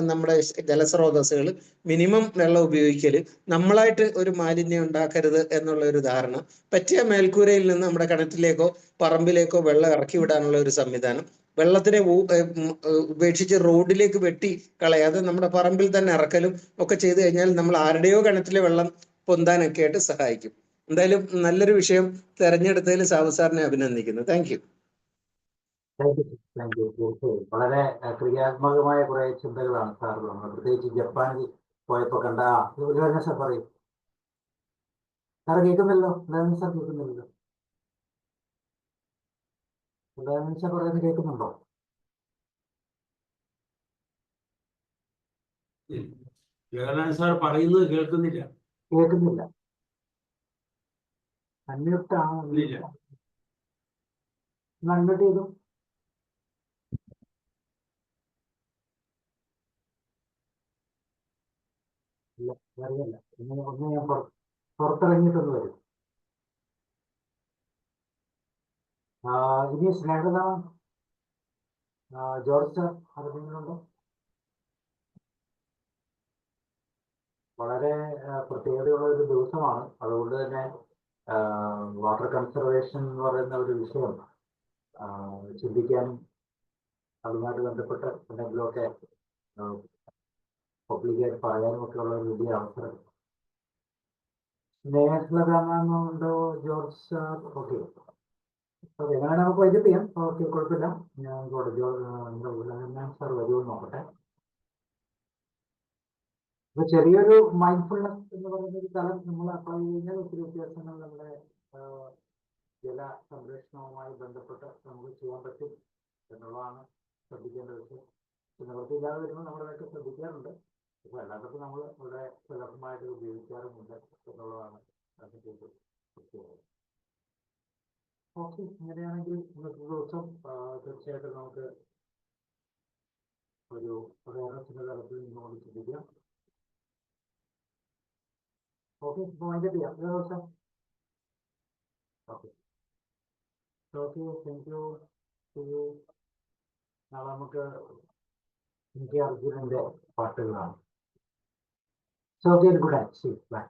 നമ്മുടെ ജലസ്രോതസ്സുകൾ മിനിമം വെള്ളം ഉപയോഗിക്കല്, നമ്മളായിട്ട് ഒരു മാലിന്യം ഉണ്ടാക്കരുത് എന്നുള്ള ഒരു ധാരണ, പറ്റിയ മേൽക്കൂരയിൽ നിന്ന് നമ്മുടെ കിണറ്റിലേക്കോ പറമ്പിലേക്കോ വെള്ളം ഇറക്കി വിടാനുള്ള ഒരു സംവിധാനം, വെള്ളത്തിനെ ഉപേക്ഷിച്ച് റോഡിലേക്ക് വെട്ടി കളയാതെ നമ്മുടെ പറമ്പിൽ തന്നെ ഇറക്കലും ഒക്കെ ചെയ്തു കഴിഞ്ഞാൽ നമ്മൾ ആരുടെയോ കിണറ്റിലെ വെള്ളം പൊന്താനൊക്കെ ആയിട്ട് സഹായിക്കും. എന്തായാലും നല്ലൊരു വിഷയം തെരഞ്ഞെടുത്തതിൽ സാബു സാറിനെ അഭിനന്ദിക്കുന്നു. Thank you. തീർച്ചയായും വളരെ ക്രിയാത്മകമായ കുറെ ചിന്തകളാണ് സാർ പറഞ്ഞത്. പ്രത്യേകിച്ച് ജപ്പാനിൽ പോയപ്പോ കണ്ട സാർ പറയും. സാർ കേൾക്കുന്നില്ലോ? സാർ കേൾക്കുന്നില്ലല്ലോ? സാർ പറയുന്നത് കേൾക്കുന്നുണ്ടോ? സാർ പറയുന്നത് കേൾക്കുന്നില്ല. അൺമ്യൂട്ട് അൺമ്യൂട്ട് ചെയ്തു. ഇല്ല, അറിയില്ല. ഒന്ന് ഞാൻ പുറത്തിറങ്ങിയിട്ടൊന്ന് വരും. ഇനി സ്നേഹത ജോർജ് സാർ അറിയുന്നുണ്ടോ? വളരെ പ്രത്യേകതയുള്ള ഒരു ദിവസമാണ്. അതുകൊണ്ട് തന്നെ വാട്ടർ കൺസർവേഷൻ എന്ന് പറയുന്ന ഒരു വിഷയം ചിന്തിക്കാനും അതുമായിട്ട് ബന്ധപ്പെട്ട് എന്തെങ്കിലുമൊക്കെ പബ്ലിക്കായിട്ട് പറയാനും ഒക്കെ ഉള്ള ഒരു വലിയ അവസരം. സ്നേഹത്തിലുണ്ടോ ജോർജ് സാർ? ഓക്കെ, എങ്ങനെ നമുക്ക് വൈകിട്ട് ചെയ്യാം. ഓക്കെ, കുഴപ്പമില്ല. ഞാൻ സാർ വരുമെന്ന് നോക്കട്ടെ. അപ്പൊ ചെറിയൊരു മൈൻഡ്ഫുൾനെസ് എന്ന് പറയുന്ന ഒരു തലം നമ്മൾ അപ്ലൈ ചെയ്യുന്ന ഒത്തിരി വ്യത്യാസങ്ങൾ നമ്മുടെ ജല സംരക്ഷണവുമായി ബന്ധപ്പെട്ട് നമുക്ക് ചെയ്യാൻ പറ്റും എന്നുള്ളതാണ് ശ്രദ്ധിക്കേണ്ട വിഷയം. നിവൃത്തിയില്ലാതെ വരുമ്പോൾ നമ്മളതൊക്കെ ശ്രദ്ധിക്കാറുണ്ട്. അപ്പൊ അല്ലാത്തപ്പോൾ നമ്മൾ വളരെ സുലഭമായിട്ട് ഉപയോഗിക്കാറുമുണ്ട് എന്നുള്ളതാണ് ഓക്കെ, അങ്ങനെയാണെങ്കിൽ ഇന്നത്തെ ദിവസം തീർച്ചയായിട്ടും നമുക്ക് ഒരു അവയർനെസിന്റെ തലത്തിൽ നിന്നുകൊണ്ട് ചിന്തിക്കാം. ഓക്കെ, ഇപ്പൊ വൈൻഡപ്പ് ചെയ്യാം ദിവസം. Okay okay, thank you. നാളെ നമുക്ക് എനിക്ക് അർജുനന്റെ പാട്ടുകളാണ്. Okay, good night, by.